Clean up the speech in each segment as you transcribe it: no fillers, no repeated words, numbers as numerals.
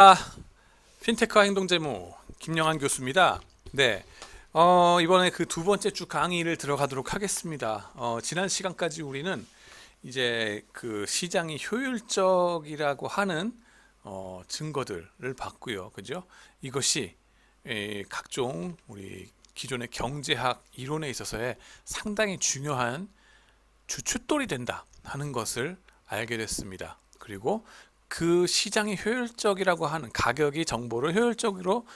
아, 핀테크와 행동재무 김영환 교수입니다. 네, 이번에 그 두 번째 주 강의를 들어가도록 하겠습니다. 지난 시간까지 우리는 이제 그 시장이 효율적이라고 하는 증거들을 봤고요, 그죠? 이것이 각종 우리 기존의 경제학 이론에 있어서의 상당히 중요한 주춧돌이 된다 하는 것을 알게 됐습니다. 그리고 그 시장이 효율적이라고 하는 가격이 정보를 효율적으로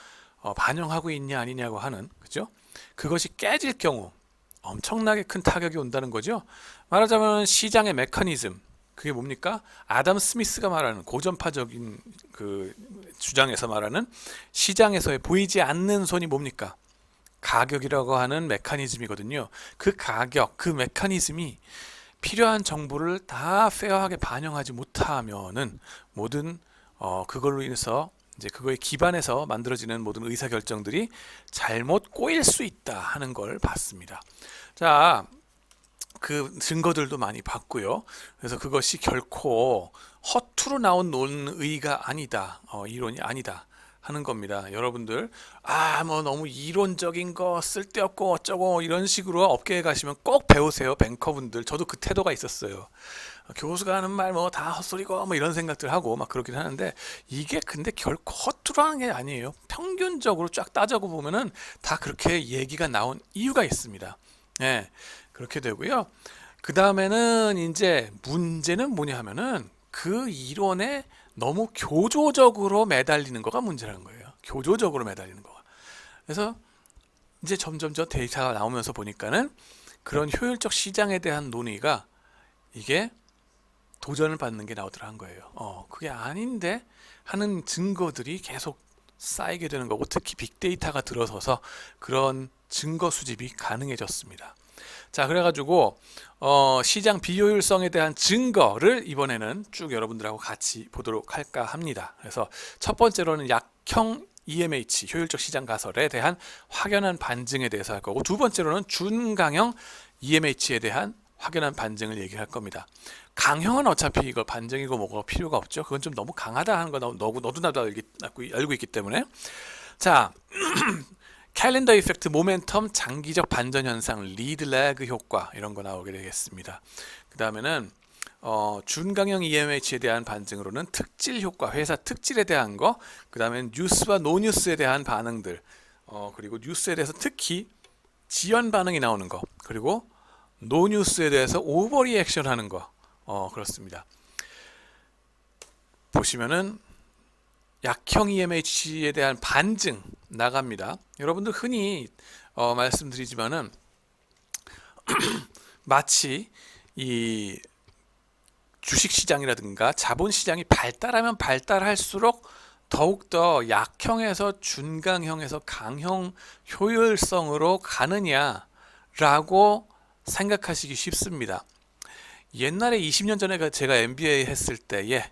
반영하고 있냐 아니냐고 하는, 그죠? 그것이 깨질 경우 엄청나게 큰 타격이 온다는 거죠. 말하자면 시장의 메커니즘, 그게 뭡니까? 아담 스미스가 말하는 고전파적인 그 주장에서 말하는 시장에서의 보이지 않는 손이 뭡니까? 가격이라고 하는 메커니즘이거든요. 그 가격, 그 메커니즘이 필요한 정보를 다 페어하게 반영하지 못하면은 모든 그걸로 인해서 이제 그거에 기반해서 만들어지는 모든 의사 결정들이 잘못 꼬일 수 있다 하는 걸 봤습니다. 자, 그 증거들도 많이 봤고요. 그래서 그것이 결코 허투루 나온 논의가 아니다, 이론이 아니다 하는 겁니다. 여러분들 뭐 너무 이론적인 거 쓸데없고 어쩌고 이런 식으로 업계에 가시면 꼭 배우세요. 뱅커분들. 저도 그 태도가 있었어요. 교수가 하는 말 뭐 다 헛소리고 뭐 이런 생각들 하고 막 그러긴 하는데, 이게 근데 결코 허투루 하는 게 아니에요. 평균적으로 쫙 따져고 보면은 다 그렇게 얘기가 나온 이유가 있습니다. 예, 그렇게 되고요. 그 다음에는 이제 문제는 뭐냐 하면은 그 이론에 너무 교조적으로 매달리는 거가 문제라는 거예요. 교조적으로 매달리는 거가. 그래서 이제 점점 저 데이터가 나오면서 보니까는 그런 효율적 시장에 대한 논의가 이게 도전을 받는 게 나오더라는 거예요. 그게 아닌데 하는 증거들이 계속 쌓이게 되는 거고, 특히 빅데이터가 들어서서 그런 증거 수집이 가능해졌습니다. 자, 그래가지고 시장 비효율성에 대한 증거를 이번에는 쭉 여러분들하고 같이 보도록 할까 합니다. 그래서 첫 번째로는 약형 EMH, 효율적 시장 가설에 대한 확연한 반증에 대해서 할 거고, 두 번째로는 준강형 EMH에 대한 확연한 반증을 얘기할 겁니다. 강형은 어차피 이거 반증이고 뭐가 필요가 없죠. 그건 좀 너무 강하다 하는 거 너도 나도 알고 있기 때문에. 자, 캘린더 이펙트, 모멘텀, 장기적 반전 현상, 리드 레그 효과, 이런 거 나오게 되겠습니다. 그 다음에는 준강형 EMH에 대한 반증으로는 특질 효과, 회사 특질에 대한 거, 그 다음에 뉴스와 노뉴스에 대한 반응들, 그리고 뉴스에 대해서 특히 지연 반응이 나오는 거, 그리고 노뉴스에 대해서 오버리액션 하는 거, 그렇습니다. 보시면은 약형 EMH에 대한 반증 나갑니다. 여러분들 흔히 말씀드리지만은 마치 이 주식시장이라든가 자본시장이 발달하면 발달할수록 더욱더 약형에서 준강형에서 강형 효율성으로 가느냐라고 생각하시기 쉽습니다. 옛날에 20년 전에 제가 MBA 했을 때에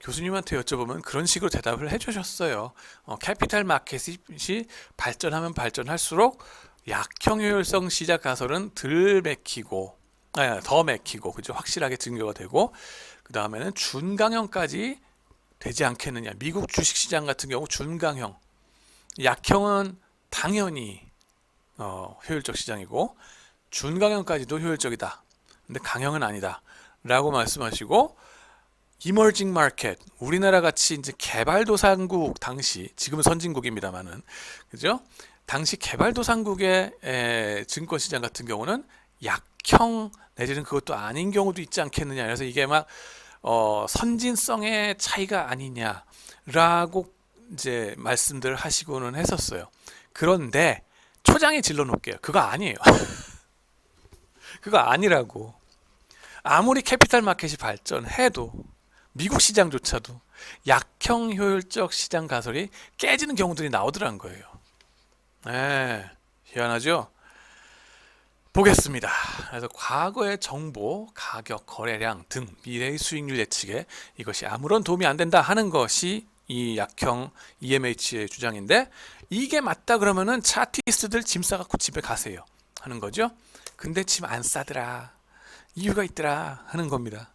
교수님한테 여쭤보면 그런 식으로 대답을 해주셨어요. 캐피탈 마켓이 발전하면 발전할수록 약형 효율성 시작 가설은 덜 맥히고, 더 맥히고, 그죠? 확실하게 증거가 되고, 그 다음에는 준강형까지 되지 않겠느냐. 미국 주식시장 같은 경우 준강형, 약형은 당연히 효율적 시장이고 준강형까지도 효율적이다. 근데 강형은 아니다. 라고 말씀하시고, 이머징 마켓, 우리나라 같이 이제 개발도상국, 당시 지금은 선진국입니다만은, 그죠? 당시 개발도상국의 증권시장 같은 경우는 약형 내지는 그것도 아닌 경우도 있지 않겠느냐. 그래서 이게 막 선진성의 차이가 아니냐라고 이제 말씀들 하시고는 했었어요. 그런데 초장에 질러 놓을게요. 그거 아니에요. 그거 아니라고. 아무리 캐피탈 마켓이 발전해도 미국 시장조차도 약형 효율적 시장 가설이 깨지는 경우들이 나오더란 거예요. 희한하죠? 보겠습니다. 그래서 과거의 정보, 가격, 거래량 등 미래의 수익률 예측에 이것이 아무런 도움이 안 된다 하는 것이 이 약형 EMH의 주장인데, 이게 맞다 그러면은 차티스트들 짐 싸갖고 집에 가세요 하는 거죠. 근데 짐 안 싸더라, 이유가 있더라 하는 겁니다.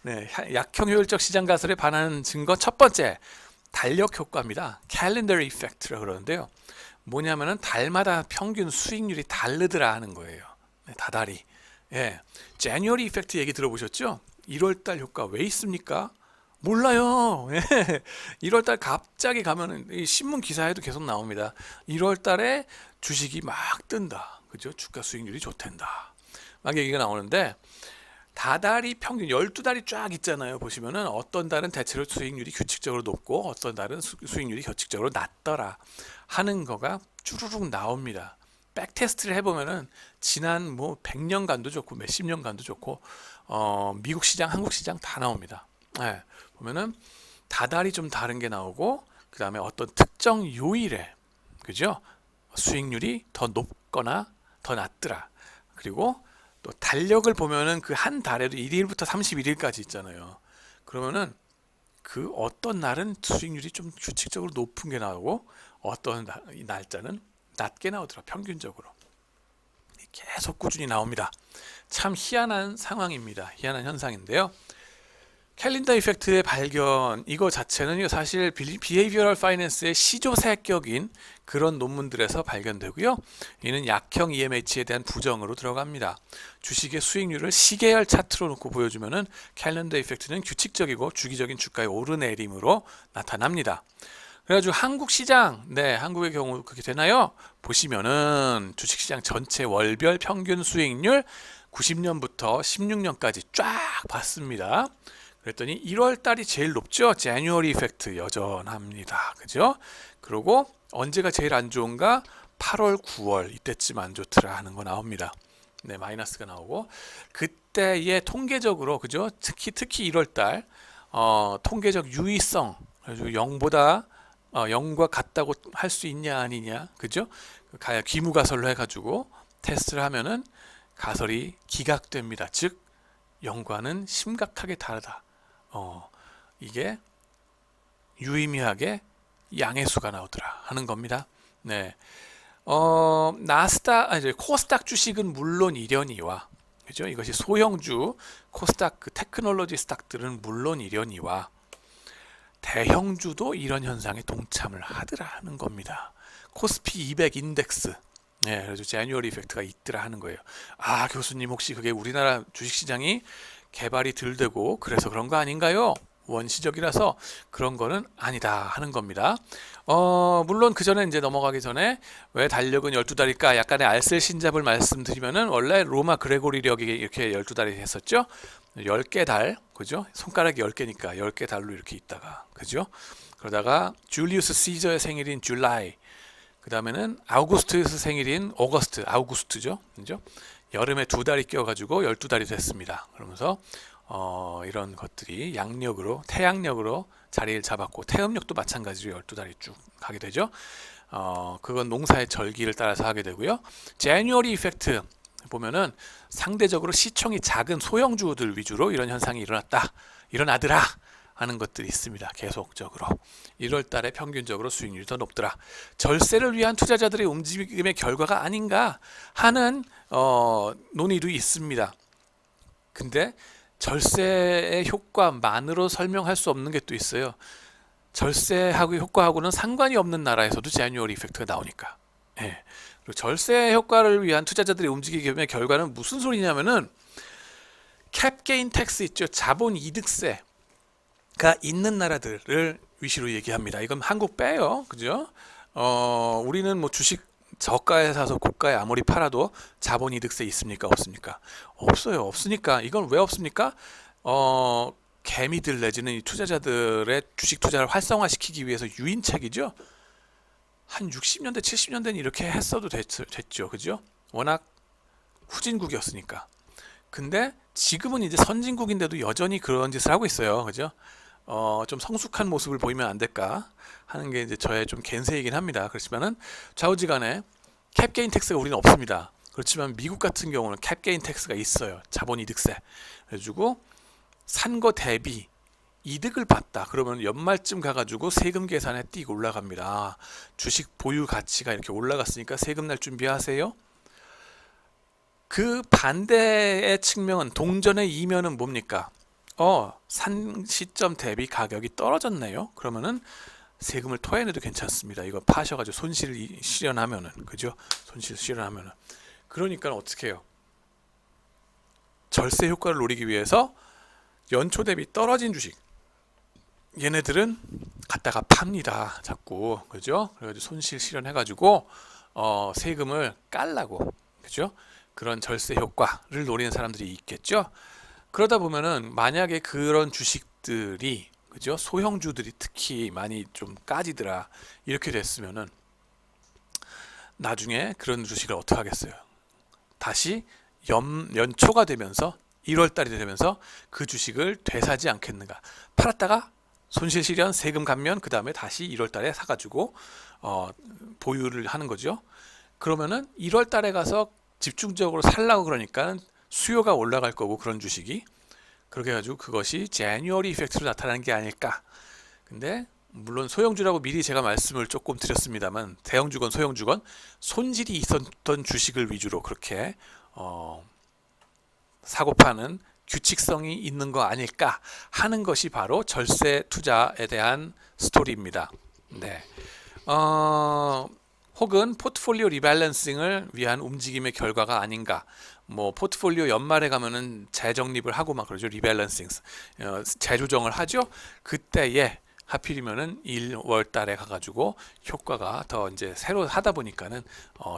네, 약형 효율적 시장 가설에 반하는 증거 첫 번째, 달력 효과입니다. 캘린더 이펙트라고 그러는데요. 뭐냐면은 달마다 평균 수익률이 다르더라 하는 거예요. 네, 다달이. 예. 제뉴어리 이펙트 얘기 들어보셨죠? 1월달 효과 왜 있습니까? 몰라요. 예. 1월달 갑자기 가면은 이 신문 기사에도 계속 나옵니다. 1월달에 주식이 막 뜬다. 그죠? 주가 수익률이 좋댄다. 막 얘기가 나오는데 다달이 평균 12달이 쫙 있잖아요. 보시면은 어떤 달은 대체로 수익률이 규칙적으로 높고 어떤 달은 수익률이 규칙적으로 낮더라 하는 거가 쭈루룩 나옵니다. 백테스트를 해보면은 지난 뭐 100년간도 좋고 몇십 년간도 좋고 미국 시장, 한국 시장 다 나옵니다. 네, 보면은 다달이 좀 다른 게 나오고 그 다음에 어떤 특정 요일에 그죠? 수익률이 더 높거나 더 낮더라. 그리고 또 달력을 보면은 그 한 달에도 1일부터 31일까지 있잖아요. 그러면은 그 어떤 날은 수익률이 좀 규칙적으로 높은 게 나오고 어떤 날짜는 낮게 나오더라. 평균적으로 계속 꾸준히 나옵니다. 참 희한한 상황입니다. 희한한 현상인데요. 캘린더 이펙트의 발견 이거 자체는 사실 비헤이비어럴 파이낸스의 시조새격인 그런 논문들에서 발견되고요. 이는 약형 EMH에 대한 부정으로 들어갑니다. 주식의 수익률을 시계열 차트로 놓고 보여주면은 캘린더 이펙트는 규칙적이고 주기적인 주가의 오르내림으로 나타납니다. 그래가지고 한국 시장, 네, 한국의 경우 그렇게 되나요? 보시면은 주식시장 전체 월별 평균 수익률 90년부터 16년까지 쫙 봤습니다. 그랬더니 1월 달이 제일 높죠. 제뉴어리 이펙트 여전합니다. 그죠? 그리고 언제가 제일 안 좋은가? 8월, 9월 이때쯤 안 좋더라 하는 거 나옵니다. 네, 마이너스가 나오고 그때의 통계적으로 그죠? 특히 1월 달 통계적 유의성 그래서 0보다 0과 같다고 할 수 있냐 아니냐 그죠? 귀무가설로 해가지고 테스트를 하면은 가설이 기각됩니다. 즉 0과는 심각하게 다르다. 이게 유의미하게 양의 수가 나오더라 하는 겁니다. 네. 코스닥 주식은 물론 이려니와 그죠? 이것이 소형주 코스닥 그 테크놀로지 스탁들은 물론 이려니와 대형주도 이런 현상에 동참을 하더라 하는 겁니다. 코스피 200 인덱스 네, 그래서 제뉴얼 이펙트가 있더라 하는 거예요. 아, 교수님 혹시 그게 우리나라 주식시장이 개발이 덜 되고 그래서 그런 거 아닌가요? 원시적이라서 그런 거는 아니다 하는 겁니다. 물론 그 전에 이제 넘어가기 전에 왜 달력은 12달일까? 약간의 알쓸신잡을 말씀드리면은 원래 로마 그레고리력이 이렇게 12달이 했었죠. 10개 달, 그죠? 손가락이 10개니까 10개 달로 이렇게 있다가, 그죠? 그러다가 줄리우스 시저의 생일인 줄라이, 그 다음에는 아우구스투스 생일인 아우구스트죠, 그죠? 여름에 2달이 껴가지고 12달이 됐습니다. 그러면서 이런 것들이 양력으로 태양력으로 자리를 잡았고 태음력도 마찬가지로 12달이 쭉 가게 되죠. 그건 농사의 절기를 따라서 하게 되고요. 제뉴어리 이펙트 보면은 상대적으로 시총이 작은 소형주들 위주로 이런 현상이 일어나더라 하는 것들이 있습니다. 계속적으로 1월 달에 평균적으로 수익률이 더 높더라. 절세를 위한 투자자들의 움직임의 결과가 아닌가 하는 논의도 있습니다. 근데 절세의 효과만으로 설명할 수 없는 게 또 있어요. 절세하고 효과하고는 상관이 없는 나라에서도 제뉴얼 이펙트가 나오니까. 예. 그리고 절세 효과를 위한 투자자들의 움직임의 결과는 무슨 소리냐면은 캡게인 텍스 있죠. 자본 이득세가 있는 나라들을 위시로 얘기합니다. 이건 한국 빼요. 그죠? 우리는 뭐 주식 저가에 사서 고가에 아무리 팔아도 자본 이득세 있습니까? 없습니까? 없어요. 없으니까 이건 왜 없습니까? 개미들 내지는 이 투자자들의 주식 투자를 활성화시키기 위해서 유인책이죠. 한 60년대, 70년대는 이렇게 했어도 됐죠. 그죠? 워낙 후진국이었으니까. 근데 지금은 이제 선진국인데도 여전히 그런 짓을 하고 있어요. 그죠? 좀 성숙한 모습을 보이면 안 될까 하는 게 이제 저의 좀 갠세이긴 합니다. 그렇지만은 좌우지간에 캡게인 텍스가 우리는 없습니다. 그렇지만 미국 같은 경우는 캡게인 텍스가 있어요. 자본이득세. 그래가지고 산 거 대비 이득을 봤다. 그러면 연말쯤 가가지고 세금 계산에 띡 올라갑니다. 주식 보유 가치가 이렇게 올라갔으니까 세금 낼 준비하세요. 그 반대의 측면은 동전의 이면은 뭡니까? 산 시점 대비 가격이 떨어졌네요. 그러면은 세금을 토해내도 괜찮습니다. 이거 파셔가지고 손실을 실현하면은, 그죠? 손실 실현하면은. 그러니까 어떻게 해요? 절세 효과를 노리기 위해서 연초 대비 떨어진 주식, 얘네들은 갖다가 팝니다. 자꾸, 그죠? 그래가지고 손실 실현해가지고 세금을 깔라고, 그죠? 그런 절세 효과를 노리는 사람들이 있겠죠. 그러다 보면은 만약에 그런 주식들이, 그죠? 소형주들이 특히 많이 좀 까지더라, 이렇게 됐으면은 나중에 그런 주식을 어떻게 하겠어요? 다시 연초가 되면서 1월 달이 되면서 그 주식을 되사지 않겠는가? 팔았다가 손실 실현, 세금 감면, 그 다음에 다시 1월 달에 사가지고 보유를 하는 거죠. 그러면은 1월 달에 가서 집중적으로 살라고 그러니까 수요가 올라갈 거고, 그런 주식이 그렇게 해가지고 그것이 제뉴얼리 이펙트로 나타나는 게 아닐까. 근데 물론 소형주라고 미리 제가 말씀을 조금 드렸습니다만, 대형주건 소형주건 손실이 있었던 주식을 위주로 그렇게 사고 파는 규칙성이 있는 거 아닐까 하는 것이 바로 절세 투자에 대한 스토리입니다. 네. 혹은 포트폴리오 리밸런싱을 위한 움직임의 결과가 아닌가. 뭐 포트폴리오 연말에 가면은 재정립을 하고 막 그러죠. 리밸런싱, 재조정을 하죠. 그때에 하필이면은 1월 달에 가가지고 효과가 더 이제 새로 하다 보니까는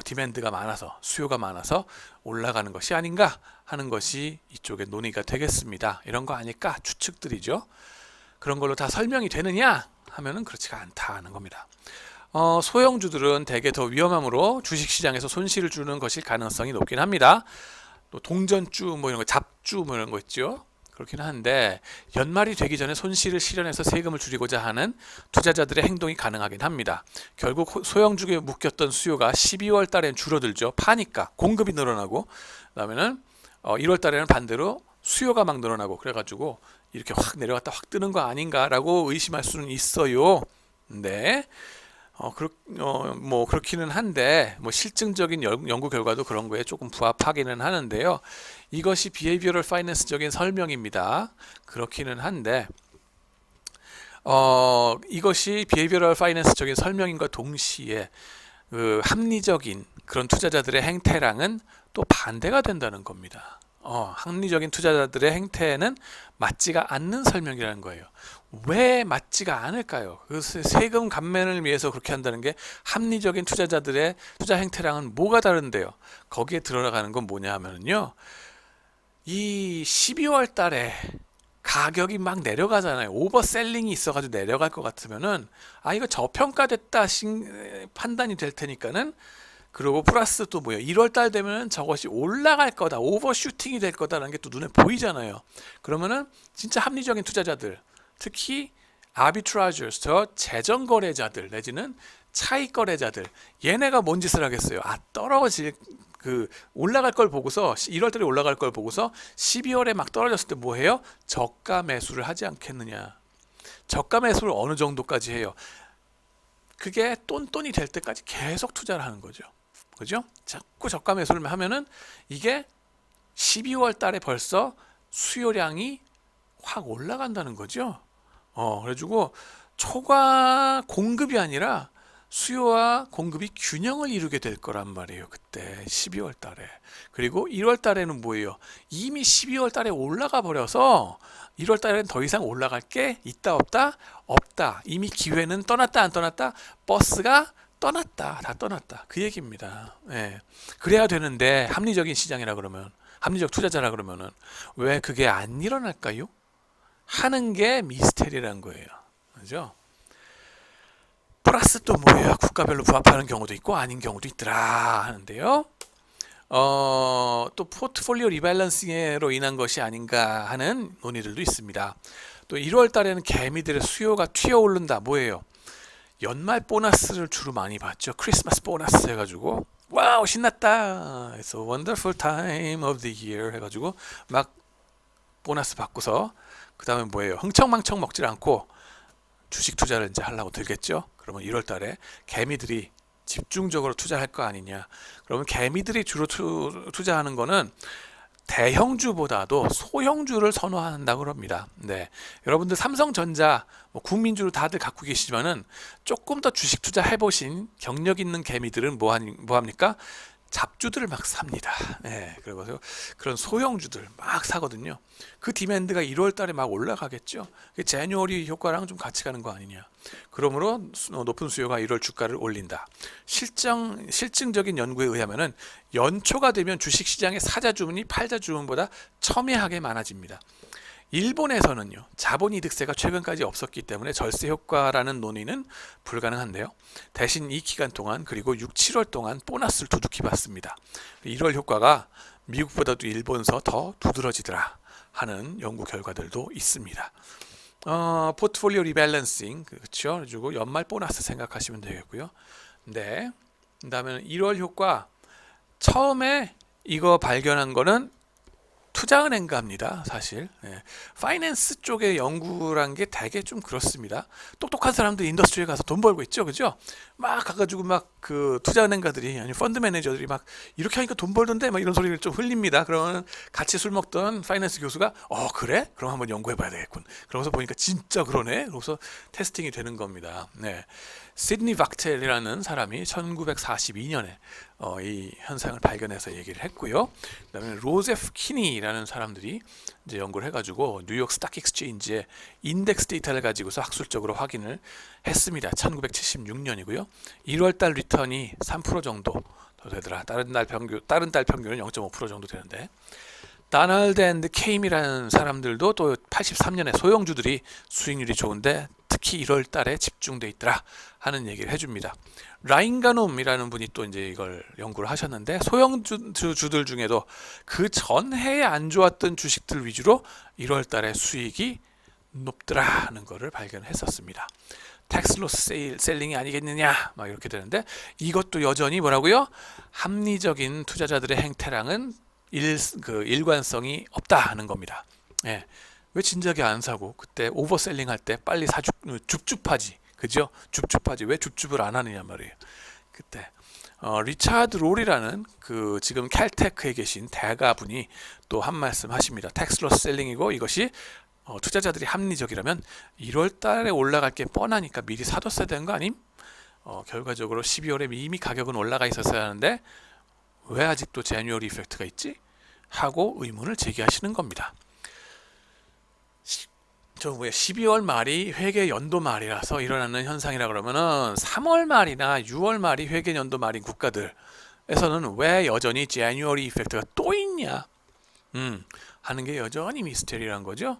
디맨드가 많아서, 수요가 많아서 올라가는 것이 아닌가 하는 것이 이쪽에 논의가 되겠습니다. 이런 거 아닐까 추측들이죠. 그런 걸로 다 설명이 되느냐 하면은 그렇지가 않다는 겁니다. 소형주들은 대개 더 위험하므로 주식시장에서 손실을 주는 것일 가능성이 높긴 합니다. 또 동전주 뭐 이런 거, 잡주 뭐 이런 거 있죠. 그렇긴 한데 연말이 되기 전에 손실을 실현해서 세금을 줄이고자 하는 투자자들의 행동이 가능하긴 합니다. 결국 소형주에 묶였던 수요가 12월 달엔 줄어들죠. 파니까 공급이 늘어나고, 그다음에는 1월 달에는 반대로 수요가 막 늘어나고, 그래가지고 이렇게 확 내려갔다 확 뜨는 거 아닌가라고 의심할 수는 있어요. 네. 뭐 그렇기는 한데, 뭐 실증적인 연구 결과도 그런 거에 조금 부합하기는 하는데요. 이것이 비헤이비어럴 파이낸스적인 설명입니다. 그렇기는 한데 이것이 비헤이비어럴 파이낸스적인 설명인과 동시에 그 합리적인 그런 투자자들의 행태랑은 또 반대가 된다는 겁니다. 합리적인 투자자들의 행태에는 맞지가 않는 설명이라는 거예요. 왜 맞지가 않을까요? 그 세금 감면을 위해서 그렇게 한다는 게 합리적인 투자자들의 투자 행태랑은 뭐가 다른데요? 거기에 들어가는 건 뭐냐 하면요, 이 12월 달에 가격이 막 내려가잖아요. 오버셀링이 있어가지고 내려갈 것 같으면은 이거 저평가됐다 판단이 될 테니까는, 그리고 플러스 또 뭐예요? 1월 달 되면은 저것이 올라갈 거다, 오버슈팅이 될 거다라는 게 또 눈에 보이잖아요. 그러면은 진짜 합리적인 투자자들, 특히 아비트라저스, 저 재정 거래자들 내지는 차익 거래자들, 얘네가 뭔 짓을 하겠어요? 떨어질 올라갈 걸 보고서, 1월 달에 올라갈 걸 보고서 12월에 막 떨어졌을 때 뭐 해요? 저가 매수를 하지 않겠느냐. 저가 매수를 어느 정도까지 해요? 그게 똔똔이 될 때까지 계속 투자를 하는 거죠. 그죠? 자꾸 저가 매수를 하면은 이게 12월 달에 벌써 수요량이 확 올라간다는 거죠. 그래가지고 초과 공급이 아니라 수요와 공급이 균형을 이루게 될 거란 말이에요. 그때 12월 달에. 그리고 1월 달에는 뭐예요? 이미 12월 달에 올라가 버려서 1월 달에는 더 이상 올라갈 게 있다 없다? 없다. 이미 기회는 떠났다 안 떠났다? 버스가 떠났다. 다 떠났다. 그 얘기입니다. 예. 그래야 되는데 합리적인 시장이라 그러면, 합리적 투자자라 그러면은 왜 그게 안 일어날까요? 하는 게 미스테리라는 거예요. 그죠? 플러스 또 뭐예요? 국가별로 부합하는 경우도 있고 아닌 경우도 있더라 하는데요. 또 포트폴리오 리밸런싱으로 인한 것이 아닌가 하는 논의들도 있습니다. 또 1월 달에는 개미들의 수요가 튀어오른다. 뭐예요? 연말 보너스를 주로 많이 받죠. 크리스마스 보너스 해가지고 와우 신났다, It's a wonderful time of the year 해가지고 막 보너스 받고서 그 다음에 뭐예요? 흥청망청 먹질 않고 주식 투자를 이제 하려고 들겠죠. 그러면 1월 달에 개미들이 집중적으로 투자할 거 아니냐. 그러면 개미들이 주로 투자하는 거는 대형주보다도 소형주를 선호한다고 합니다. 네, 여러분들 삼성전자, 국민주로 다들 갖고 계시지만은 조금 더 주식 투자 해보신 경력 있는 개미들은 뭐 합니까? 잡주들을 막 삽니다. 네, 그리고 그런 소형주들 막 사거든요. 그 디맨드가 1월 달에 막 올라가겠죠. 제뉴어리 효과랑 좀 같이 가는 거 아니냐. 그러므로 높은 수요가 1월 주가를 올린다. 실증적인 연구에 의하면은 연초가 되면 주식시장의 사자 주문이 팔자 주문보다 첨예하게 많아집니다. 일본에서는요, 자본이득세가 최근까지 없었기 때문에 절세 효과라는 논의는 불가능한데요. 대신 이 기간 동안 그리고 6, 7월 동안 보너스를 두둑히 받습니다. 1월 효과가 미국보다도 일본서 더 두드러지더라 하는 연구 결과들도 있습니다. 포트폴리오 리밸런싱, 그렇죠? 그리고 연말 보너스 생각하시면 되겠고요. 네. 그다음에 1월 효과 처음에 이거 발견한 거는 투자은행가입니다. 사실 파이낸스 쪽의 연구란 게 되게 좀 그렇습니다. 똑똑한 사람들 인더스트리에 가서 돈 벌고 있죠, 그죠? 막 가가지고 막 그 투자은행가들이 아니 펀드 매니저들이 막 이렇게 하니까 돈 벌던데 막 이런 소리를 좀 흘립니다. 그러면 같이 술 먹던 파이낸스 교수가 그래? 그럼 한번 연구해봐야 되겠군. 그러면서 보니까 진짜 그러네. 그래서 테스팅이 되는 겁니다. 네. 시드니 박텔이라는 사람이 1942년에 이 현상을 발견해서 얘기를 했고요. 그다음에 로제프 키니라는 사람들이 이제 연구를 해가지고 뉴욕 스탁 익스체인지의 인덱스 데이터를 가지고서 학술적으로 확인을 했습니다. 1976년이고요. 1월달 리턴이 3% 정도 더 되더라. 다른 달 평균은 0.5% 정도 되는데. 다널드 앤드 케임이라는 사람들도 또 83년에 소형주들이 수익률이 좋은데 특히 1월 달에 집중돼 있더라 하는 얘기를 해줍니다. 라인가놈이라는 분이 또 이제 이걸 연구를 하셨는데 소형주들 중에도 그 전해에 안 좋았던 주식들 위주로 1월 달에 수익이 높더라 하는 거를 발견했었습니다. 텍스로스 셀링이 아니겠느냐 막 이렇게 되는데 이것도 여전히 뭐라고요? 합리적인 투자자들의 행태랑은 일관성이 없다 하는 겁니다. 예. 왜 진작에 안 사고 그때 오버셀링 할 때 빨리 줍줍하지, 그죠? 줍줍하지 왜 줍줍을 안 하느냐 말이에요. 그때 리차드 롤이라는 그 지금 캘테크에 계신 대가분이 또 한 말씀 하십니다. 텍스로스 셀링이고 이것이 투자자들이 합리적이라면 1월 달에 올라갈 게 뻔하니까 미리 사뒀어야 되는 거 아님? 결과적으로 12월에 이미 가격은 올라가 있었어야 하는데 왜 아직도 제뉴어리 이펙트가 있지? 하고 의문을 제기하시는 겁니다. 12월 말이 회계 연도 말이라서 일어나는 현상이라 그러면은 3월 말이나 6월 말이 회계 연도 말인 국가들에서는 왜 여전히 제뉴어리 이펙트가 또 있냐? 하는 게 여전히 미스테리란 거죠.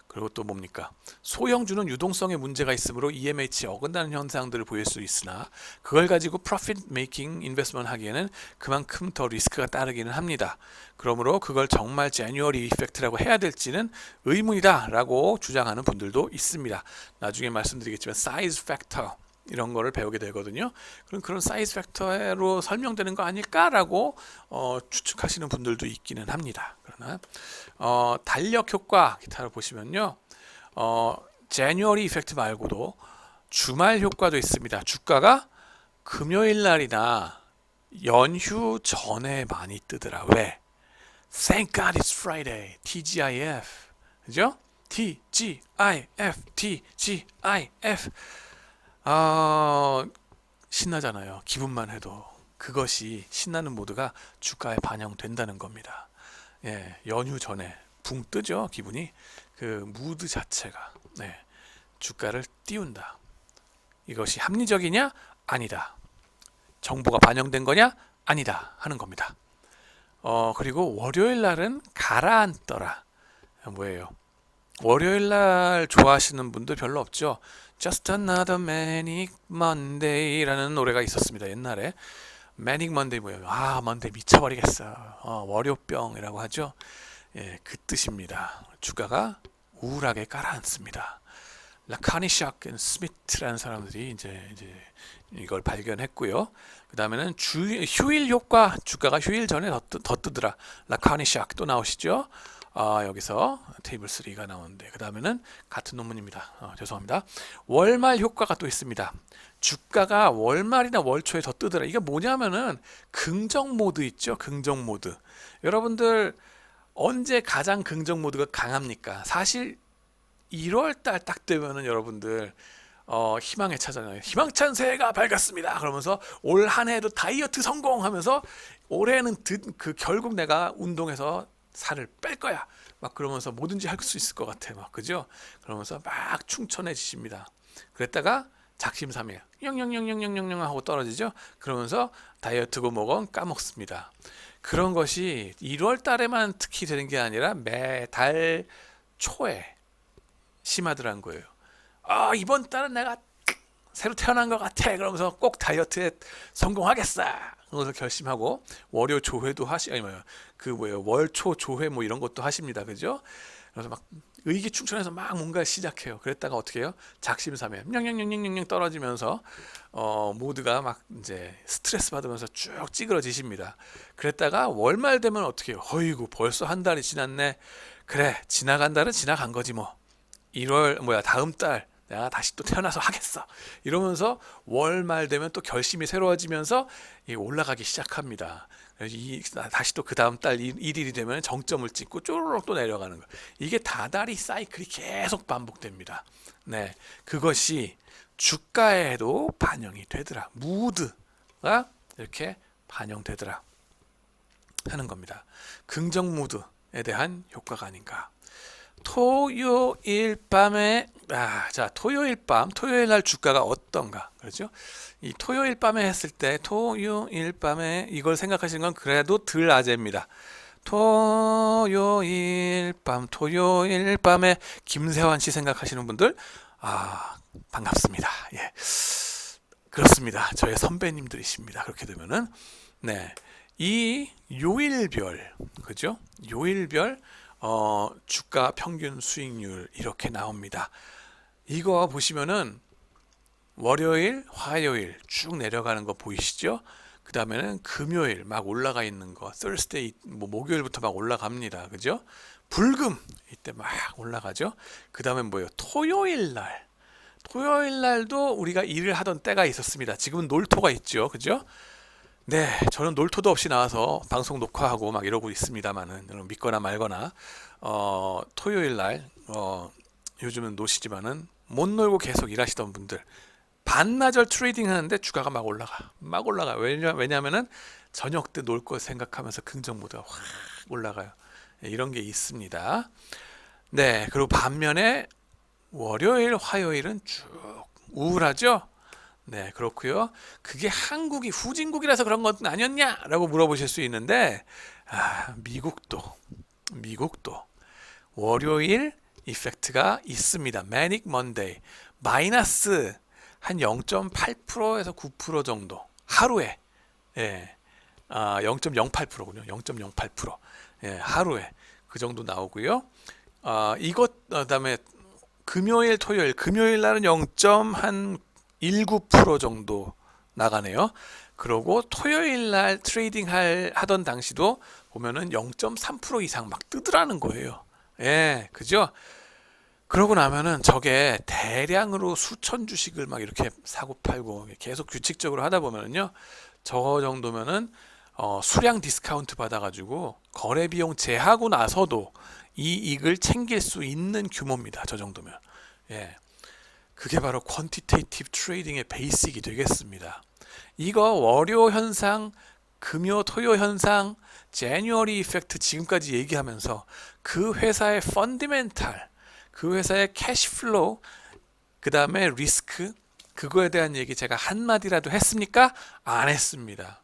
그리고 또 뭡니까? 소형주는 유동성에 문제가 있으므로 EMH에 어긋나는 현상들을 보일 수 있으나 그걸 가지고 profit making investment 하기에는 그만큼 더 리스크가 따르기는 합니다. 그러므로 그걸 정말 제뉴어리 이펙트라고 해야 될지는 의문이다 라고 주장하는 분들도 있습니다. 나중에 말씀드리겠지만 사이즈 팩터 이런 거를 배우게 되거든요. 그런 사이즈 팩터로 설명되는 거 아닐까라고 추측하시는 분들도 있기는 합니다. 그러나 달력 효과 기타를 보시면요, 제뉴어리 이펙트 말고도 주말 효과도 있습니다. 주가가 금요일 날이나 연휴 전에 많이 뜨더라. 왜? Thank God it's Friday. TGIF. 그죠? TGIF. TGIF. 신나잖아요. 기분만 해도. 그것이 신나는 모드가 주가에 반영된다는 겁니다. 예, 연휴 전에 붕 뜨죠. 기분이. 그 무드 자체가 주가를 띄운다. 이것이 합리적이냐? 아니다. 정보가 반영된 거냐? 아니다 하는 겁니다. 그리고 월요일 날은 가라앉더라. 뭐예요? 월요일 날 좋아하시는 분들 별로 없죠. Just Another Manic Monday라는 노래가 있었습니다. 옛날에. Manic Monday 뭐예요? Monday 미쳐버리겠어. 월요병이라고 하죠. 예, 그 뜻입니다. 주가가 우울하게 가라앉습니다. 라카니샥 스미트라는 사람들이 이제 이걸 발견했고요. 그 다음에는 휴일 효과, 주가가 휴일 전에 더 뜨더라. 라카니샥 또 나오시죠. 여기서 테이블 3가 나오는데 그 다음에는 같은 논문입니다. 죄송합니다. 월말 효과가 또 있습니다. 주가가 월말이나 월초에 더 뜨더라. 이게 뭐냐면은 긍정 모드 있죠. 긍정 모드. 여러분들 언제 가장 긍정 모드가 강합니까? 사실 1월 달 딱 되면은 여러분들 희망에 차잖아요. 희망찬 새해가 밝았습니다. 그러면서 올 한 해도 다이어트 성공하면서 올해는 결국 내가 운동해서 살을 뺄 거야. 막 그러면서 뭐든지 할 수 있을 것 같아. 막 그죠? 그러면서 막 충천해지십니다. 그랬다가 작심삼일 영영영영영영 하고 떨어지죠. 그러면서 다이어트고 뭐건 까먹습니다. 그런 것이 1월 달에만 특히 되는 게 아니라 매달 초에 심하더란 거예요. 아, 이번 달은 내가 새로 태어난 것 같아. 그러면서 꼭 다이어트에 성공하겠어. 그래서 결심하고 월요 조회도 아니 뭐야 월초 조회 뭐 이런 것도 하십니다. 그죠? 그래서 막 의기충천해서 막 뭔가 시작해요. 그랬다가 어떻게 해요? 작심삼일 냥냥냥냥냥 떨어지면서 모두가 막 이제 스트레스 받으면서 쭉 찌그러지십니다. 그랬다가 월말 되면 어떻게 해요? 어이구 벌써 한 달이 지났네. 그래 지나간 달은 지나간 거지 뭐. 1월 다음 달 내가 다시 또 태어나서 하겠어 이러면서 월말 되면 또 결심이 새로워지면서 올라가기 시작합니다. 다시 또 그 다음 달 1일이 되면 정점을 찍고 쪼르륵 또 내려가는 거. 이게 다달이 사이클이 계속 반복됩니다. 네, 그것이 주가에도 반영이 되더라. 무드가 이렇게 반영되더라 하는 겁니다. 긍정 무드에 대한 효과가 아닌가. 토요일 밤에 토요일 날 주가가 어떤가 그렇죠? 이 토요일 밤에 했을 때 토요일 밤에 이걸 생각하시는 건 그래도 덜 아재입니다. 토요일 밤에 김세환 씨 생각하시는 분들 반갑습니다. 예, 그렇습니다. 저의 선배님들이십니다. 그렇게 되면은 네, 이 요일별 그죠? 요일별 주가 평균 수익률 이렇게 나옵니다. 이거 보시면은 월요일, 화요일 쭉 내려가는 거 보이시죠? 그 다음에는 금요일 막 올라가 있는 거, Thursday 목요일부터 막 올라갑니다. 그죠? 불금 이때 막 올라가죠. 그 다음에 뭐예요? 토요일 날도 우리가 일을 하던 때가 있었습니다. 지금은 놀토가 있죠. 그죠? 네, 저는 놀토도 없이 나와서 방송 녹화하고 막 이러고 있습니다만은 믿거나 말거나 토요일 날 요즘은 노시지만은 못 놀고 계속 일하시던 분들 반나절 트레이딩 하는데 주가가 막 올라가. 왜냐하면은 저녁 때 놀 거 생각하면서 긍정 모드가 확 올라가요. 네, 이런 게 있습니다. 네, 그리고 반면에 월요일, 화요일은 쭉 우울하죠. 네, 그렇고요. 그게 한국이 후진국이라서 그런 건 아니었냐라고 물어보실 수 있는데 미국도 월요일 이펙트가 있습니다. Manic Monday 마이너스 한 0.8%에서 9% 정도 하루에 0.08%군요. 0.08% 하루에 그 정도 나오고요. 그다음에 금요일, 토요일, 금요일 날은 0.19% 정도 나가네요. 그리고 토요일 날 트레이딩 하던 당시도 보면은 0.3% 이상 막 뜨더라는 거예요. 예, 그죠? 그러고 나면은 저게 대량으로 수천 주식을 막 이렇게 사고 팔고 계속 규칙적으로 하다 보면은요, 저 정도면은 수량 디스카운트 받아가지고 거래 비용 제하고 나서도 이익을 챙길 수 있는 규모입니다. 저 정도면. 예. 그게 바로 퀀티테이티브 트레이딩의 베이직이 되겠습니다. 이거 월요 현상, 금요, 토요 현상, 제뉴어리 이펙트 지금까지 얘기하면서 그 회사의 펀디멘탈, 그 회사의 캐시플로우, 그 다음에 리스크, 그거에 대한 얘기 제가 한마디라도 했습니까? 안 했습니다.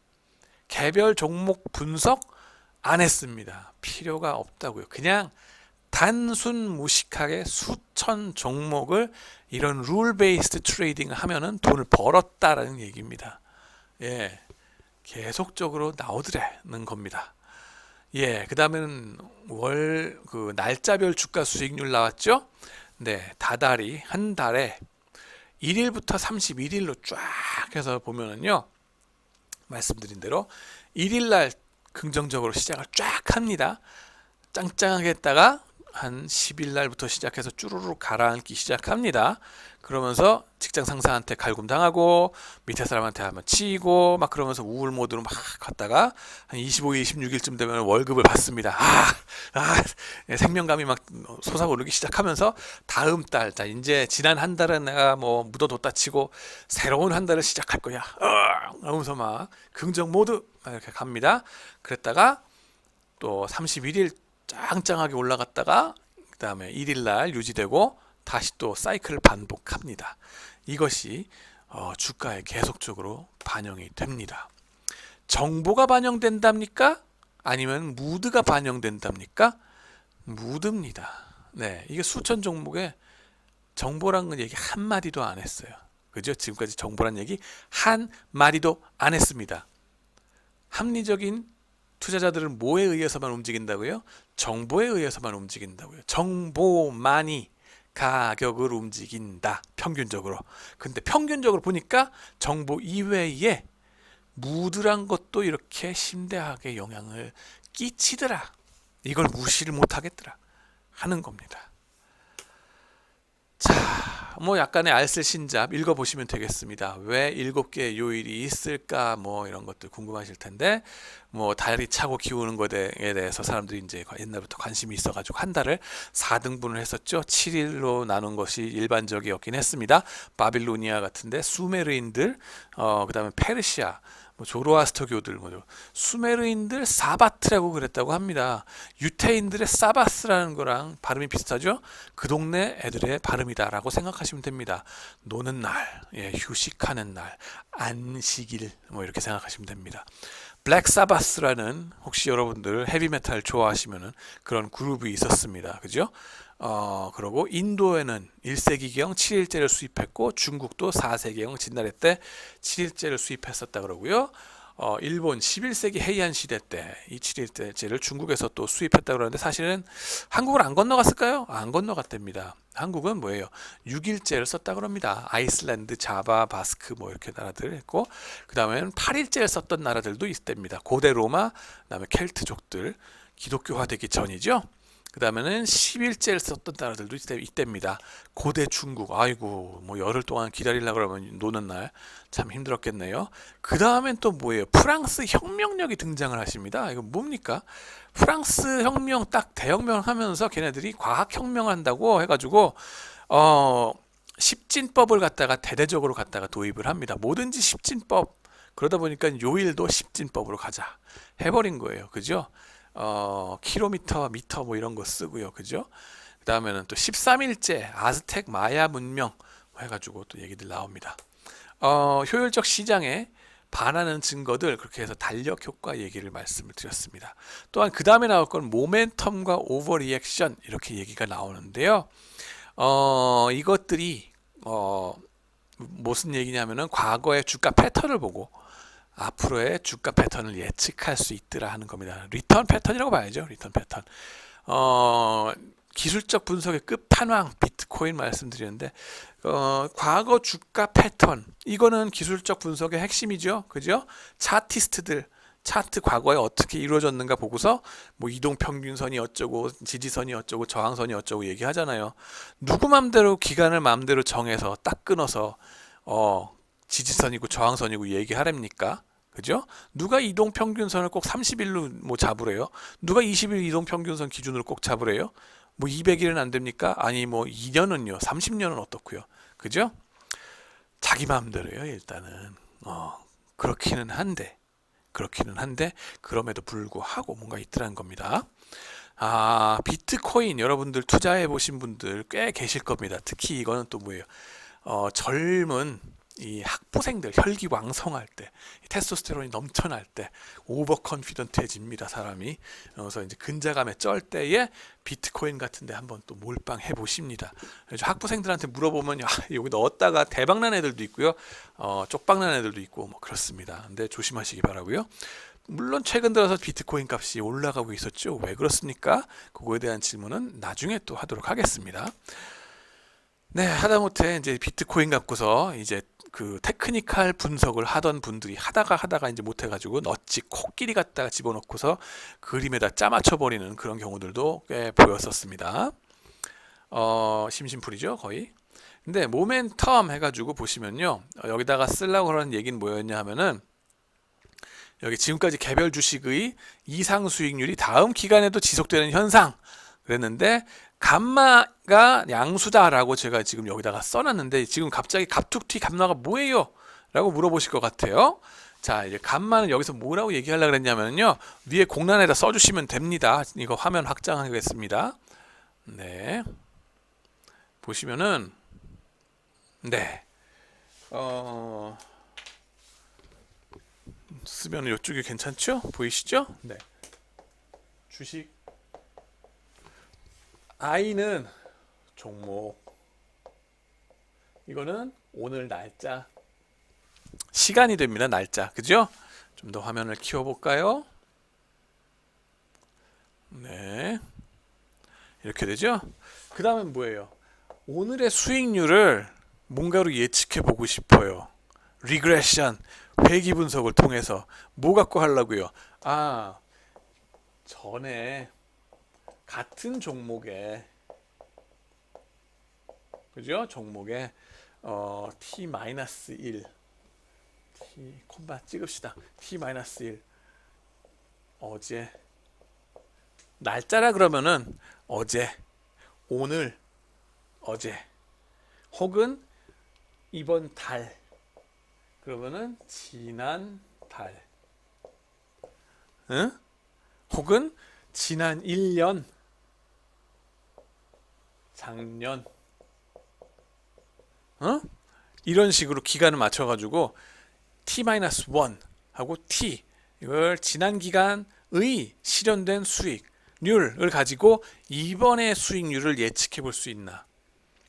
개별 종목 분석 안 했습니다. 필요가 없다고요. 그냥 단순 무식하게 수천 종목을 이런 룰 베이스드 트레이딩 하면은 돈을 벌었다라는 얘기입니다. 예, 계속적으로 나오더라는 겁니다. 예, 그 다음에는 그 날짜별 주가 수익률 나왔죠? 네, 다달이 한 달에 1일부터 31일로 쫙 해서 보면은요, 말씀드린 대로 1일 날 긍정적으로 시작을 쫙 합니다. 짱짱하게 했다가 한 10일 날부터 시작해서 쭈루룩 가라앉기 시작합니다. 그러면서 직장 상사한테 갈굼당하고 밑에 사람한테 한번 치이고 막 그러면서 우울 모드로 막 갔다가 한 25일, 26일쯤 되면 월급을 받습니다. 생명감이 막 솟아오르기 시작하면서 다음 달, 자 이제 지난 한 달은 내가 뭐 묻어뒀다 치고 새로운 한 달을 시작할 거야. 하면서 막 긍정 모드 이렇게 갑니다. 그랬다가 또 31일 짱짱하게 올라갔다가 그 다음에 1일 날 유지되고 다시 또 사이클을 반복합니다. 이것이 주가에 계속적으로 반영이 됩니다. 정보가 반영된답니까? 아니면 무드가 반영된답니까? 무드입니다. 네, 이게 수천 종목에 정보란 건 얘기 한마디도 안 했어요. 그죠? 지금까지 정보란 얘기 한마디도 안 했습니다. 합리적인 투자자들은 뭐에 의해서만 움직인다고요? 정보에 의해서만 움직인다고요. 정보만이 가격을 움직인다. 평균적으로. 근데 평균적으로 보니까 정보 이외에 무드란 것도 이렇게 심대하게 영향을 끼치더라. 이걸 무시를 못하겠더라 하는 겁니다. 자, 뭐 약간의 알쓸신잡 읽어보시면 되겠습니다. 왜 7개의 요일이 있을까 뭐 이런 것들 궁금하실 텐데 뭐 달이 차고 기우는 것에 대해서 사람들이 이제 옛날부터 관심이 있어가지고 한 달을 4등분을 했었죠. 7일로 나눈 것이 일반적이었긴 했습니다. 바빌로니아 같은데 수메르인들, 그 다음에 페르시아, 뭐 조로아스터교들, 뭐 수메르인들 사바트라고 그랬다고 합니다. 유태인들의 사바스라는 거랑 발음이 비슷하죠. 그 동네 애들의 발음이다라고 생각하시면 됩니다. 노는 날, 휴식하는 날, 안식일 뭐 이렇게 생각하시면 됩니다. 블랙 사바스라는 혹시 여러분들 헤비메탈 좋아하시면은 그런 그룹이 있었습니다. 그죠? 그리고 인도에는 1세기경 7일제를 수입했고 중국도 4세기경 진나래 때 7일제를 수입했었다 그러고요. 일본 11세기 헤이안 시대 때 이 7일제를 중국에서 또 수입했다 그러는데 사실은 한국을 안 건너갔을까요? 안 건너갔답니다. 한국은 뭐예요? 6일제를 썼다 그럽니다. 아이슬란드, 자바, 바스크 뭐 이렇게 나라들 했고 그 다음에는 8일제를 썼던 나라들도 있답니다. 고대 로마, 그 다음에 켈트족들 기독교화되기 전이죠. 그 다음에는 10일제를 썼던 나라들도 있답니다. 고대 중국, 아이고 뭐 열흘 동안 기다리려고 그러면 노는 날 참 힘들었겠네요. 그 다음엔 또 뭐예요? 프랑스 혁명력이 등장을 하십니다. 이거 뭡니까? 프랑스 혁명 딱 대혁명 하면서 걔네들이 과학혁명 한다고 해가지고 십진법을 갖다가 대대적으로 갖다가 도입을 합니다. 뭐든지 십진법. 그러다 보니까 요일도 십진법으로 가자 해버린 거예요. 그죠? 킬로미터, 미터 뭐 이런 거 쓰고요. 그죠? 그 다음에는 또 13일째 아즈텍 마야 문명 해가지고 또 얘기들 나옵니다. 효율적 시장에 반하는 증거들 그렇게 해서 달력 효과 얘기를 말씀을 드렸습니다. 또한 그 다음에 나올 건 모멘텀과 오버리액션 이렇게 얘기가 나오는데요. 이것들이 무슨 얘기냐면은 과거의 주가 패턴을 보고 앞으로의 주가 패턴을 예측할 수 있더라 하는 겁니다. 리턴 패턴이라고 봐야죠. 리턴 패턴. 기술적 분석의 끝판왕 비트코인 말씀드렸는데 과거 주가 패턴 이거는 기술적 분석의 핵심이죠. 그죠? 차티스트들 차트 과거에 어떻게 이루어졌는가 보고서 뭐 이동평균선이 어쩌고 지지선이 어쩌고 저항선이 어쩌고 얘기하잖아요. 누구 맘대로 기간을 맘대로 정해서 딱 끊어서 지지선이고 저항선이고 얘기하랍니까? 그죠? 누가 이동평균선을 꼭 30일로 뭐 잡으래요? 누가 20일 이동평균선 기준으로 꼭 잡으래요? 뭐 200일은 안 됩니까? 아니 뭐 2년은요, 30년은 어떻고요? 그죠? 자기 마음대로요, 일단은. 그렇기는 한데 그럼에도 불구하고 뭔가 있더라는 겁니다. 비트코인 여러분들 투자해 보신 분들 꽤 계실 겁니다. 특히 이거는 또 뭐예요? 젊은 이 학부생들 혈기왕성할 때 테스토스테론이 넘쳐날 때 오버 컨피던트해집니다. 사람이. 그래서 이제 근자감에 쩔 때에 비트코인 같은데 한번 또 몰빵해 보십니다. 그래서 학부생들한테 물어보면 여기 넣었다가 대박난 애들도 있고요, 쪽박난 애들도 있고 뭐 그렇습니다. 근데 조심하시기 바라고요. 물론 최근 들어서 비트코인 값이 올라가고 있었죠. 왜 그렇습니까? 그거에 대한 질문은 나중에 또 하도록 하겠습니다. 네, 하다못해 이제 비트코인 갖고서 이제 그 테크니컬 분석을 하던 분들이 하다가 이제 못해가지고 넛지 코끼리 갖다가 집어넣고서 그림에다 짜맞춰 버리는 그런 경우들도 꽤 보였었습니다. 심심풀이죠, 거의. 근데 모멘텀 해가지고 보시면요, 여기다가 쓰려고 하는 얘기는 뭐였냐 하면은, 여기 지금까지 개별 주식의 이상 수익률이 다음 기간에도 지속되는 현상 그랬는데, 감마가 양수다라고 제가 지금 여기다가 써놨는데, 지금 갑자기 갑툭튀 감마가 뭐예요? 라고 물어보실 것 같아요. 자, 이제 감마는 여기서 뭐라고 얘기하려고 그랬냐면요, 위에 공란에다 써주시면 됩니다. 이거 화면 확장하겠습니다. 네, 보시면은, 네, 쓰면 이쪽이 괜찮죠? 보이시죠? 네, 주식 I는 종목, 이거는 오늘 날짜, 시간이 됩니다. 날짜, 그죠? 좀 더 화면을 키워볼까요? 네, 이렇게 되죠? 그 다음엔 뭐예요? 오늘의 수익률을 뭔가로 예측해 보고 싶어요. 리그레션, 회귀 분석을 통해서 뭐 갖고 하려고요? 아, 전에 같은 종목에, 그죠? 종목에 T-1, T 콤마 찍읍시다. T-1 어제, 날짜라 그러면은 어제, 오늘, 어제, 혹은 이번 달, 그러면은 지난 달, 응? 혹은 지난 1년, 작년, 어? 이런 식으로 기간을 맞춰가지고 T-1 하고 T, 이걸 지난 기간의 실현된 수익률을 가지고 이번의 수익률을 예측해 볼 수 있나?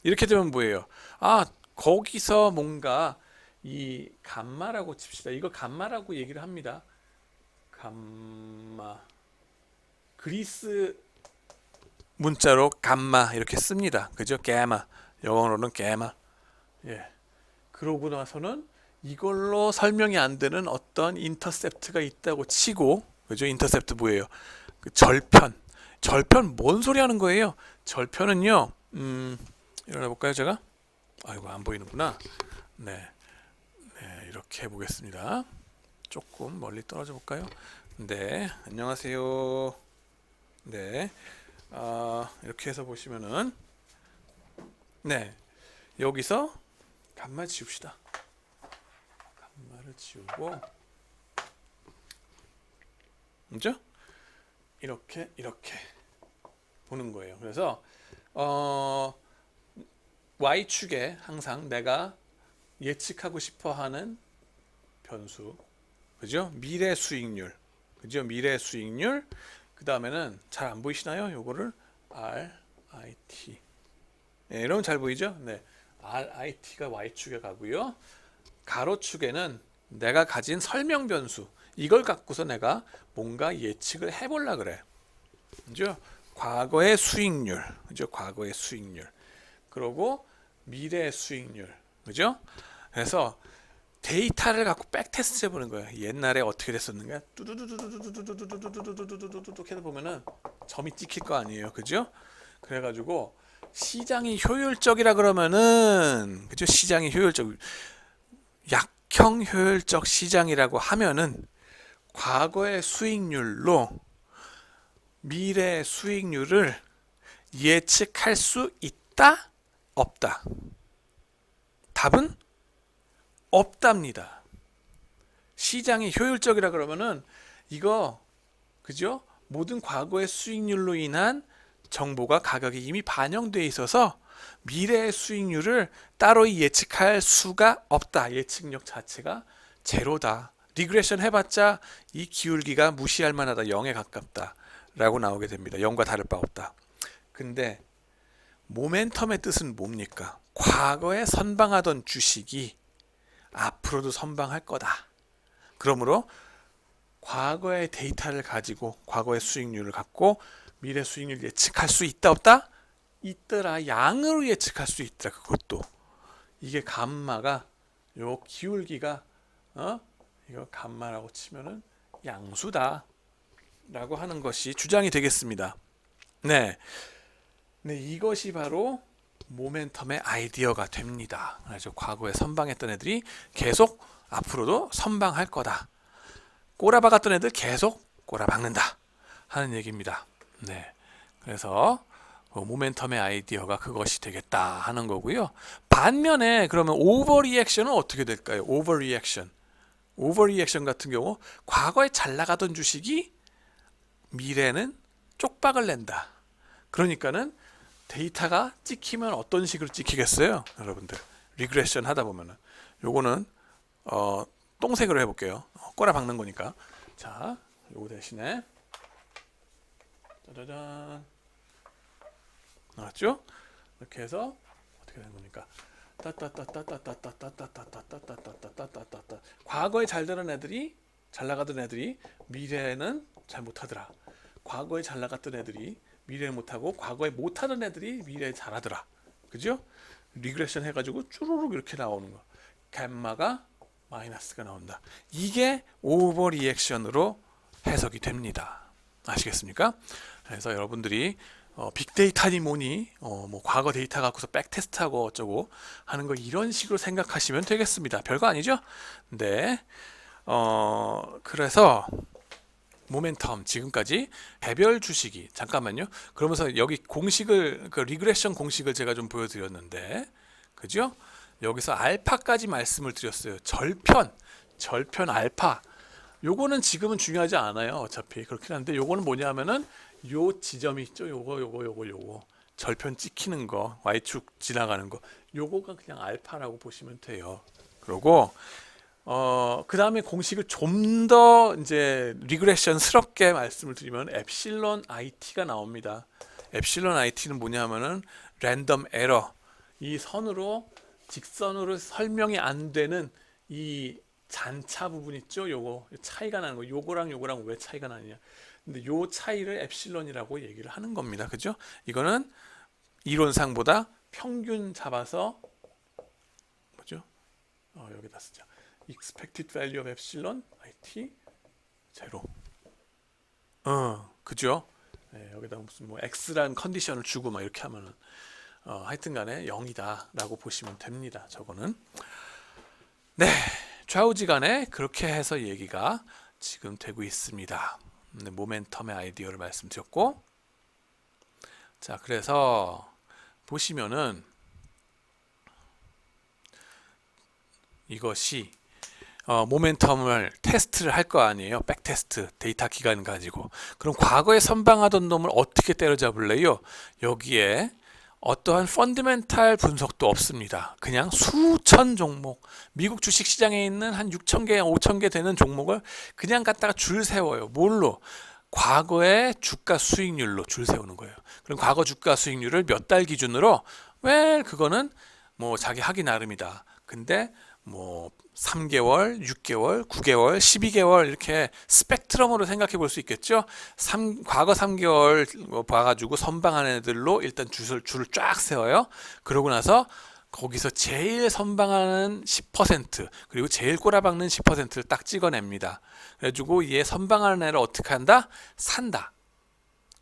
이렇게 되면 뭐예요? 아, 거기서 뭔가 이 감마라고 칩시다. 이거 감마라고 얘기를 합니다. 감마, 그리스 문자로 감마 이렇게 씁니다. 그죠? 게마, 영어로는 게마. 예. 그러고 나서는 이걸로 설명이 안 되는 어떤 인터셉트가 있다고 치고, 그죠? 인터셉트 뭐예요? 그 절편. 절편 뭔 소리 하는 거예요? 절편은요, 일어나 볼까요, 제가? 아이고, 안 보이는구나. 네. 네, 이렇게 해보겠습니다. 조금 멀리 떨어져 볼까요? 네, 안녕하세요. 네, 이렇게 해서 보시면은, 네, 여기서 감마 지웁시다. 감마를 지우고, 그죠? 이렇게 보는 거예요. 그래서 Y축에 항상 내가 예측하고 싶어하는 변수, 그죠? 미래 수익률, 그죠? 미래 수익률. 그 다음에는 잘 안 보이시나요? 요거를 RIT. 네, 이러면 잘 보이죠? 네, RIT가 Y축에 가고요. 가로축에는 내가 가진 설명 변수, 이걸 갖고서 내가 뭔가 예측을 해보려 그래. 그죠? 과거의 수익률, 그죠? 과거의 수익률. 그리고 미래 수익률, 그죠? 그래서 데이터를 갖고 백테스트 해보는 거예요. 옛날에 어떻게 됐었는가? 뚜두두두두두두두두두두두두두두두 해서 보면은 점이 찍힐 거 아니에요, 그죠? 그래가지고 시장이 효율적이라 그러면은, 그죠? 시장이 효율적, 약형 효율적 시장이라고 하면은 과거의 수익률로 미래 수익률을 예측할 수 있다? 없다? 답은 없답니다. 시장이 효율적이라 그러면은 이거, 그죠? 모든 과거의 수익률로 인한 정보가 가격에 이미 반영돼 있어서 미래의 수익률을 따로 예측할 수가 없다. 예측력 자체가 제로다. 리그레션 해봤자 이 기울기가 무시할 만하다. 0에 가깝다. 라고 나오게 됩니다. 0과 다를 바 없다. 근데 모멘텀의 뜻은 뭡니까? 과거에 선방하던 주식이 앞으로도 선방할 거다. 그러므로 과거의 데이터를 가지고 과거의 수익률을 갖고 미래 수익률 예측할 수 있다 없다? 있더라. 양으로 예측할 수 있더라. 그것도 이게 감마가, 요 기울기가 이거 감마라고 치면은 양수다 라고 하는 것이 주장이 되겠습니다. 네, 네, 이것이 바로 모멘텀의 아이디어가 됩니다. 그래서 과거에 선방했던 애들이 계속 앞으로도 선방할 거다. 꼬라박았던 애들 계속 꼬라박는다 하는 얘기입니다. 네, 그래서 모멘텀의 아이디어가 그것이 되겠다 하는 거고요. 반면에 그러면 오버리액션은 어떻게 될까요? 오버리액션 같은 경우 과거에 잘 나가던 주식이 미래는 쪽박을 낸다. 그러니까는 데이터가 찍히면 어떤 식으로 찍히겠어요? 여러분들 리그레션 하다 보면은 요거는 똥색으로 해볼게요. 꼬라박는 거니까. 자, 요거 대신에 짜자잔 나왔죠? 이렇게 해서 어떻게 되는 겁니까? 따따따따따따따따따따따따따따따따따따 과거에 잘 되는 애들이 잘 나가던 애들이 미래에는 잘 못하더라. 과거에 잘 나갔던 애들이 미래에 못하고 과거에 못하던 애들이 미래에 잘하더라. 그죠? 리그레션 해가지고 쭈루룩 이렇게 나오는 거. 갬마가 마이너스가 나온다. 이게 오버 리액션으로 해석이 됩니다. 아시겠습니까? 그래서 여러분들이 빅데이터니 뭐니 뭐 과거 데이터 갖고서 백테스트하고 어쩌고 하는 거 이런 식으로 생각하시면 되겠습니다. 별거 아니죠? 네. 그래서 모멘텀 지금까지 개별 주식이 잠깐만요. 그러면서 여기 공식을 그 리그레션 공식을 제가 좀 보여드렸는데, 그죠? 여기서 알파까지 말씀을 드렸어요. 절편 알파. 요거는 지금은 중요하지 않아요. 어차피 그렇긴 한데 요거는 뭐냐면은 요 지점이 있죠. 요거 절편 찍히는 거, Y축 지나가는 거. 요거가 그냥 알파라고 보시면 돼요. 그리고 그 다음에 공식을 좀 더 이제 리그레션스럽게 말씀을 드리면 엡실론 IT가 나옵니다. 엡실론 IT는 뭐냐면은 랜덤 에러. 이 선으로 직선으로 설명이 안 되는 이 잔차 부분 있죠. 요거 차이가 나는 거. 요거랑 왜 차이가 나느냐. 근데 요 차이를 엡실론이라고 얘기를 하는 겁니다. 그죠? 이거는 이론상보다 평균 잡아서 뭐죠? 여기다 쓰자. expected value of epsilon IT 제로. 그죠? 네, 여기다 무슨 뭐 x라는 컨디션을 주고 막 이렇게 하면은 하여튼간에 0이다라고 보시면 됩니다. 저거는 네, 좌우지간에 그렇게 해서 얘기가 지금 되고 있습니다. 네, 모멘텀의 아이디어를 말씀드렸고, 자, 그래서 보시면은 이것이 모멘텀을 테스트를 할 거 아니에요. 백테스트 데이터 기간 가지고. 그럼 과거에 선방하던 놈을 어떻게 때려잡을래요? 여기에 어떠한 펀더멘탈 분석도 없습니다. 그냥 수천 종목, 미국 주식시장에 있는 한 6,000개, 5,000개 되는 종목을 그냥 갖다가 줄 세워요. 뭘로? 과거의 주가 수익률로 줄 세우는 거예요. 그럼 과거 주가 수익률을 몇 달 기준으로? 그거는 뭐 자기 하기 나름이다. 근데 뭐 3개월, 6개월, 9개월, 12개월 이렇게 스펙트럼으로 생각해 볼 수 있겠죠. 과거 3개월 봐가지고 선방한 애들로 일단 줄을 쫙 세워요. 그러고 나서 거기서 제일 선방하는 10% 그리고 제일 꼬라박는 10%를 딱 찍어냅니다. 그래가지고 얘 선방하는 애를 어떻게 한다? 산다.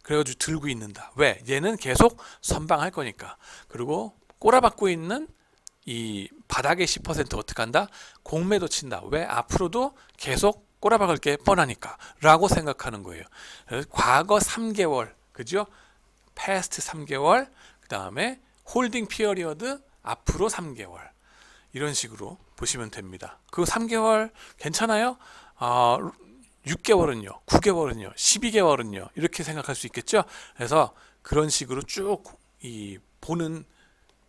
그래가지고 들고 있는다. 왜? 얘는 계속 선방할 거니까. 그리고 꼬라박고 있는 이 바닥의 10% 어떻게 한다? 공매도 친다. 왜? 앞으로도 계속 꼬라박을 게 뻔하니까 라고 생각하는 거예요. 그래서 과거 3개월, 그죠? past 3개월, 그 다음에 홀딩 피어리어드 앞으로 3개월 이런 식으로 보시면 됩니다. 그 3개월 괜찮아요? 6개월은요? 9개월은요? 12개월은요? 이렇게 생각할 수 있겠죠? 그래서 그런 식으로 쭉 이 보는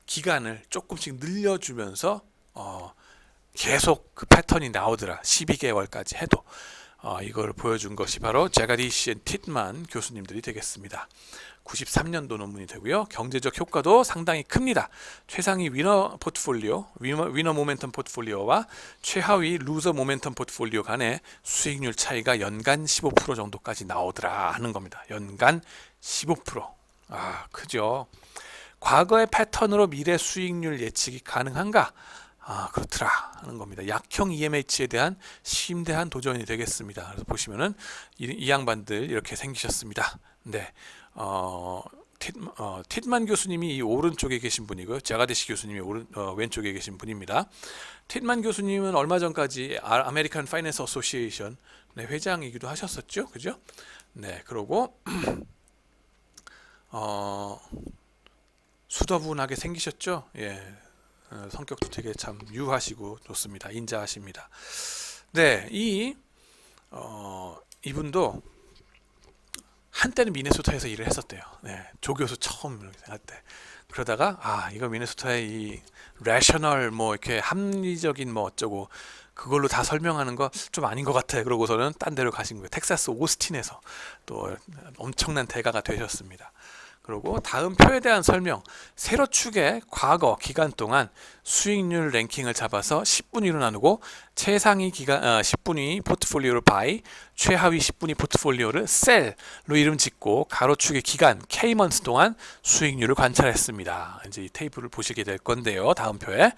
기간을 조금씩 늘려주면서 계속 그 패턴이 나오더라. 12개월까지 해도 이걸 보여준 것이 바로 제가디시 앤 틔만 교수님들이 되겠습니다. 93년도 논문이 되고요. 경제적 효과도 상당히 큽니다. 최상위 위너 포트폴리오, 위너 모멘텀 포트폴리오와 최하위 루저 모멘텀 포트폴리오 간의 수익률 차이가 연간 15% 정도까지 나오더라 하는 겁니다. 연간 15%. 크죠. 과거의 패턴으로 미래 수익률 예측이 가능한가? 그렇더라 하는 겁니다. 약형 EMH에 대한 심대한 도전이 되겠습니다. 그래서 보시면은 이 양반들 이렇게 생기셨습니다. 네, 틉만 교수님이 이 오른쪽에 계신 분이고요. 자가데시 교수님이 왼쪽에 계신 분입니다. 틉만 교수님은 얼마 전까지 아메리칸 파이낸스 어소시에이션 회장이기도 하셨었죠. 그죠? 네, 그러고 수더분하게 생기셨죠. 예, 성격도 되게 참 유하시고 좋습니다. 인자하십니다. 네, 이분도 한때는 미네소타에서 일을 했었대요. 네, 조교수 처음 할 때. 그러다가 이거 미네소타의 이 레셔널 뭐 이렇게 합리적인 뭐 어쩌고 그걸로 다 설명하는 거 좀 아닌 것 같아. 그러고서는 딴 데로 가신 거예요. 텍사스 오스틴에서 또 엄청난 대가가 되셨습니다. 그리고 다음 표에 대한 설명. 세로축의 과거 기간 동안 수익률 랭킹을 잡아서 10분위로 나누고 최상위 기간 10분위 포트폴리오를 바이, 최하위 10분위 포트폴리오를 셀로 이름 짓고 가로축의 기간 K먼스 동안 수익률을 관찰했습니다. 이제 이 테이블을 보시게 될 건데요. 다음 표에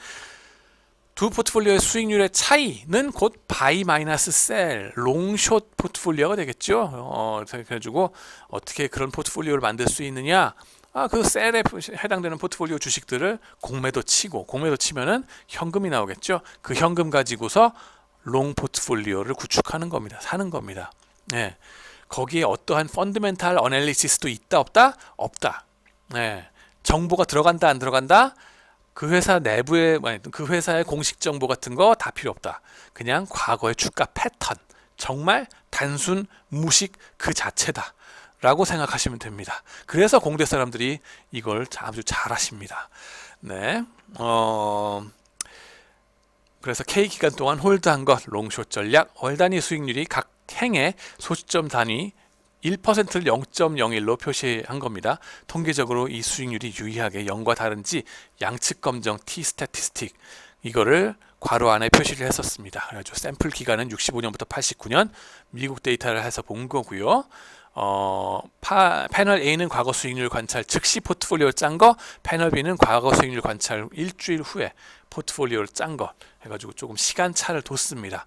두 포트폴리오의 수익률의 차이는 곧 바이 마이너스 셀, 롱숏 포트폴리오가 되겠죠. 그래가지고 어떻게 그런 포트폴리오를 만들 수 있느냐? 그 셀에 해당되는 포트폴리오 주식들을 공매도 치면은 현금이 나오겠죠. 그 현금 가지고서 롱 포트폴리오를 구축하는 겁니다. 사는 겁니다. 네. 거기에 어떠한 펀더멘탈 어널리시스도 있다 없다? 없다. 네. 정보가 들어간다 안 들어간다? 그 회사 내부에 그 회사의 공식 정보 같은 거 다 필요 없다. 그냥 과거의 주가 패턴, 정말 단순 무식 그 자체다 라고 생각하시면 됩니다. 그래서 공대 사람들이 이걸 아주 잘 하십니다. 네. 그래서 K 기간 동안 홀드한 것, 롱숏 전략, 월 단위 수익률이 각 행의 소시점 단위 1%를 0.01로 표시한 겁니다. 통계적으로 이 수익률이 유의하게 0과 다른지 양측 검정 T 스태티스틱 이거를 괄호 안에 표시를 했었습니다. 그래가지고 샘플 기간은 65년부터 89년 미국 데이터를 해서 본 거고요. 패널 A는 과거 수익률 관찰 즉시 포트폴리오를 짠 거, 패널 B는 과거 수익률 관찰 일주일 후에 포트폴리오를 짠 거 해가지고 조금 시간차를 뒀습니다.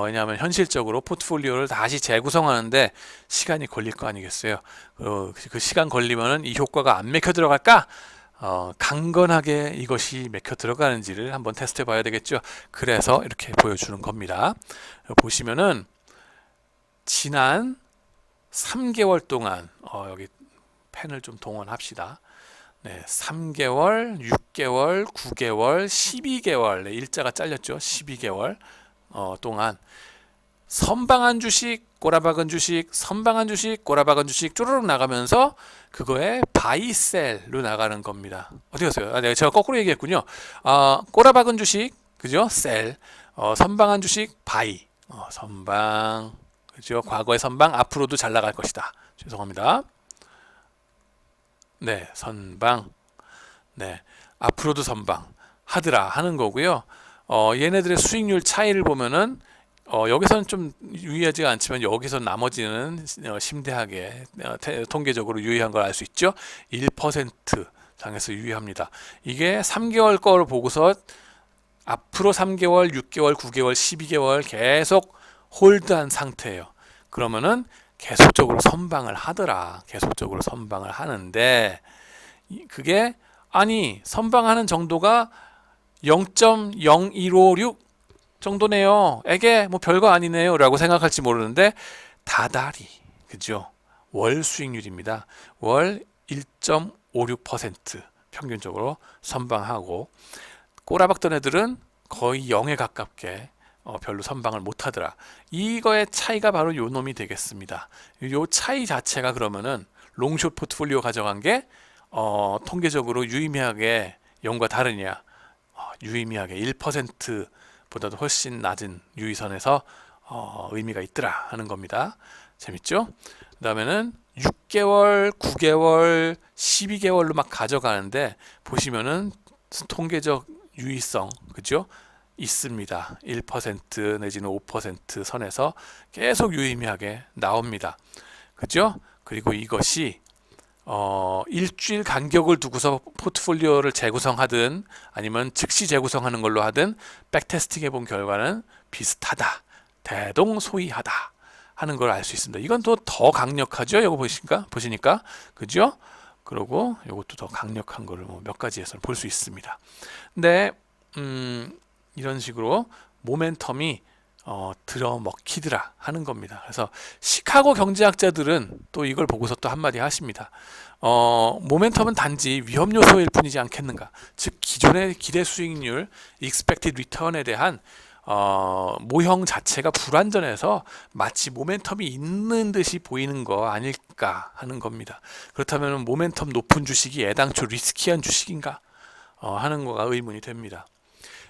왜냐하면 현실적으로 포트폴리오를 다시 재구성하는데 시간이 걸릴 거 아니겠어요. 그 시간 걸리면은 이 효과가 안 맥혀 들어갈까? 강건하게 이것이 맥혀 들어가는지를 한번 테스트 해봐야 되겠죠. 그래서 이렇게 보여주는 겁니다. 보시면은 지난 3개월 동안 여기 펜을 좀 동원합시다. 네, 3개월, 6개월, 9개월, 12개월 네, 일자가 잘렸죠. 12개월 동안 선방한 주식, 꼬라박은 주식, 선방한 주식, 꼬라박은 주식 쪼르륵 나가면서 그거에 바이셀로 나가는 겁니다. 어디 갔어요? 네, 제가 거꾸로 얘기했군요. 꼬라박은 주식, 그죠? 셀. 선방한 주식, 바이. 선방. 그죠? 과거의 선방, 앞으로도 잘 나갈 것이다. 죄송합니다. 네, 선방. 네, 앞으로도 선방 하더라 하는 거고요. 얘네들의 수익률 차이를 보면은 여기서는 좀 유의하지가 않지만 여기서 나머지는 심대하게 통계적으로 유의한 걸 알 수 있죠. 1% 장에서 유의합니다. 이게 3개월 거를 보고서 앞으로 3개월, 6개월, 9개월, 12개월 계속 홀드한 상태예요. 그러면은 계속적으로 선방을 하더라. 계속적으로 선방을 하는데 그게 선방하는 정도가 0.0156 정도네요. 에게 뭐 별거 아니네요 라고 생각할지 모르는데 다달이 그죠? 월 수익률입니다. 월 1.56% 평균적으로 선방하고 꼬라박던 애들은 거의 0에 가깝게 별로 선방을 못하더라. 이거의 차이가 바로 요 놈이 되겠습니다. 요 차이 자체가 그러면은 롱숏 포트폴리오 가져간 게 통계적으로 유의미하게 0과 다르냐? 유의미하게 1%보다도 훨씬 낮은 유의선에서 의미가 있더라 하는 겁니다. 재밌죠? 그 다음에는 6개월, 9개월, 12개월로 막 가져가는데 보시면은 통계적 유의성, 그죠? 있습니다. 1% 내지는 5% 선에서 계속 유의미하게 나옵니다. 그죠? 그리고 이것이 일주일 간격을 두고서 포트폴리오를 재구성하든 아니면 즉시 재구성하는 걸로 하든 백테스팅 해본 결과는 비슷하다. 대동소이하다. 하는 걸 알 수 있습니다. 이건 또 더 강력하죠. 이거 보시니까. 그죠? 그리고 이것도 더 강력한 거를 뭐 몇 가지에서 볼 수 있습니다. 근데 이런 식으로 모멘텀이 들어먹히더라 하는 겁니다. 그래서 시카고 경제학자들은 또 이걸 보고서 또 한마디 하십니다. 모멘텀은 단지 위험 요소일 뿐이지 않겠는가. 즉 기존의 기대 수익률, expected return에 대한 모형 자체가 불완전해서 마치 모멘텀이 있는 듯이 보이는 거 아닐까 하는 겁니다. 그렇다면 모멘텀 높은 주식이 애당초 리스키한 주식인가 하는 거가 의문이 됩니다.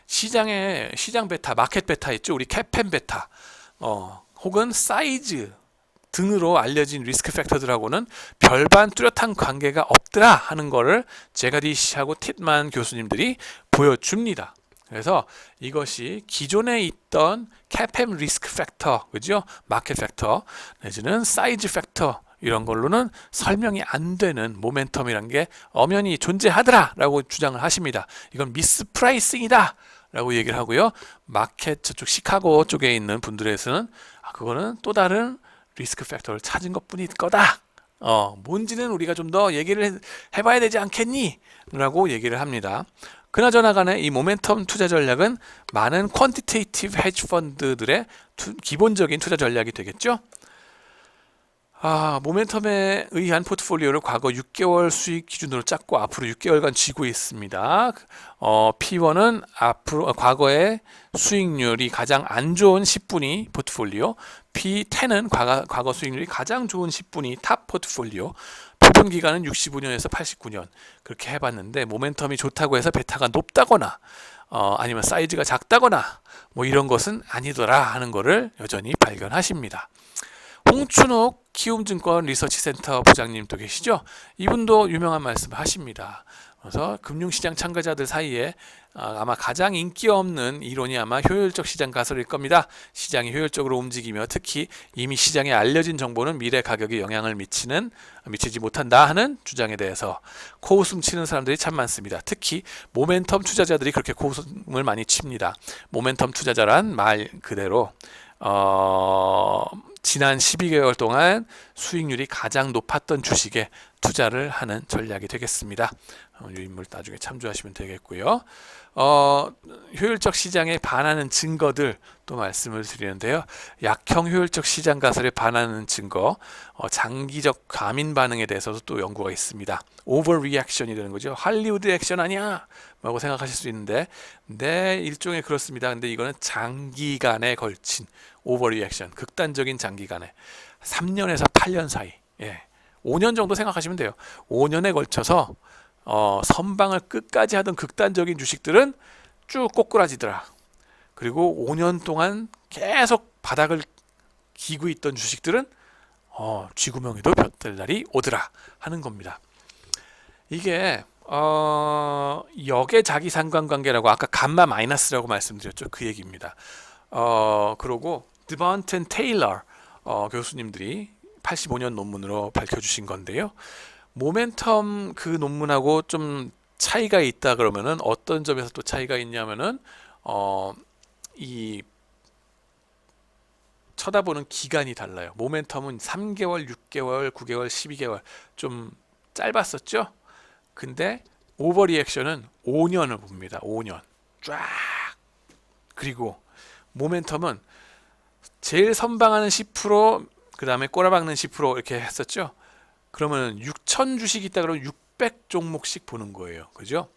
시장 베타, 마켓 베타 있죠. 우리 캐펜 베타, 혹은 사이즈 등으로 알려진 리스크 팩터들하고는 별반 뚜렷한 관계가 없더라 하는 거를 제가디시하고 팁만 교수님들이 보여줍니다. 그래서 이것이 기존에 있던 캐펜 리스크 팩터, 그죠? 마켓 팩터 내지는 사이즈 팩터 이런 걸로는 설명이 안 되는 모멘텀이란 게 엄연히 존재하더라 라고 주장을 하십니다. 이건 미스 프라이싱이다 라고 얘기를 하고요. 마켓 저쪽 시카고 쪽에 있는 분들에서는 그거는 또 다른 리스크 팩터를 찾은 것 뿐일 거다. 뭔지는 우리가 좀 더 얘기를 해봐야 되지 않겠니? 라고 얘기를 합니다. 그나저나 간에 이 모멘텀 투자 전략은 많은 퀀티테이티브 헤지 펀드들의 기본적인 투자 전략이 되겠죠. 모멘텀에 의한 포트폴리오를 과거 6개월 수익 기준으로 짰고 앞으로 6개월간 쥐고 있습니다. P1은 과거의 수익률이 가장 안 좋은 10분위 포트폴리오, P10은 과거 수익률이 가장 좋은 10분위 탑 포트폴리오, 표본 기간은 65년에서 89년 그렇게 해봤는데 모멘텀이 좋다고 해서 베타가 높다거나 아니면 사이즈가 작다거나 뭐 이런 것은 아니더라 하는 것을 여전히 발견하십니다. 홍춘욱 키움증권 리서치센터 부장님 또 계시죠? 이분도 유명한 말씀을 하십니다. 그래서 금융시장 참가자들 사이에 아마 가장 인기 없는 이론이 아마 효율적 시장 가설일 겁니다. 시장이 효율적으로 움직이며 특히 이미 시장에 알려진 정보는 미래 가격에 영향을 미치지 못한다 하는 주장에 대해서 코웃음 치는 사람들이 참 많습니다. 특히 모멘텀 투자자들이 그렇게 코웃음을 많이 칩니다. 모멘텀 투자자란 말 그대로 지난 12개월 동안 수익률이 가장 높았던 주식에 투자를 하는 전략이 되겠습니다. 이 인물 나중에 참조하시면 되겠고요. 효율적 시장에 반하는 증거들 또 말씀을 드리는데요. 약형 효율적 시장 가설에 반하는 증거, 장기적 과민 반응에 대해서도 또 연구가 있습니다. 오버 리액션이 되는 거죠. 할리우드 액션 아니야? 라고 생각하실 수 있는데 네, 일종의 그렇습니다. 근데 이거는 장기간에 걸친 오버 리액션, 극단적인 장기간에 3년에서 8년 사이, 5년 정도 생각하시면 돼요. 5년에 걸쳐서 선방을 끝까지 하던 극단적인 주식들은 쭉 꼬꾸라지더라. 그리고 5년 동안 계속 바닥을 기고 있던 주식들은 쥐구멍에도 볕들 날이 오더라 하는 겁니다. 이게 역의 자기 상관관계라고 아까 감마 마이너스라고 말씀드렸죠. 그 얘기입니다. 그리고 드번튼 테일러 교수님들이 85년 논문으로 밝혀주신 건데요. 모멘텀 그 논문하고 좀 차이가 있다 그러면은 어떤 점에서 또 차이가 있냐면은 이 쳐다보는 기간이 달라요. 모멘텀은 3개월, 6개월, 9개월, 12개월 좀 짧았었죠. 근데 오버리액션은 5년을 봅니다. 5년 쫙. 그리고 모멘텀은 제일 선방하는 10%, 그 다음에 꼬라박는 10% 이렇게 했었죠. 그러면 6,000 주식이 있다 그러면 600 종목씩 보는 거예요. 그죠?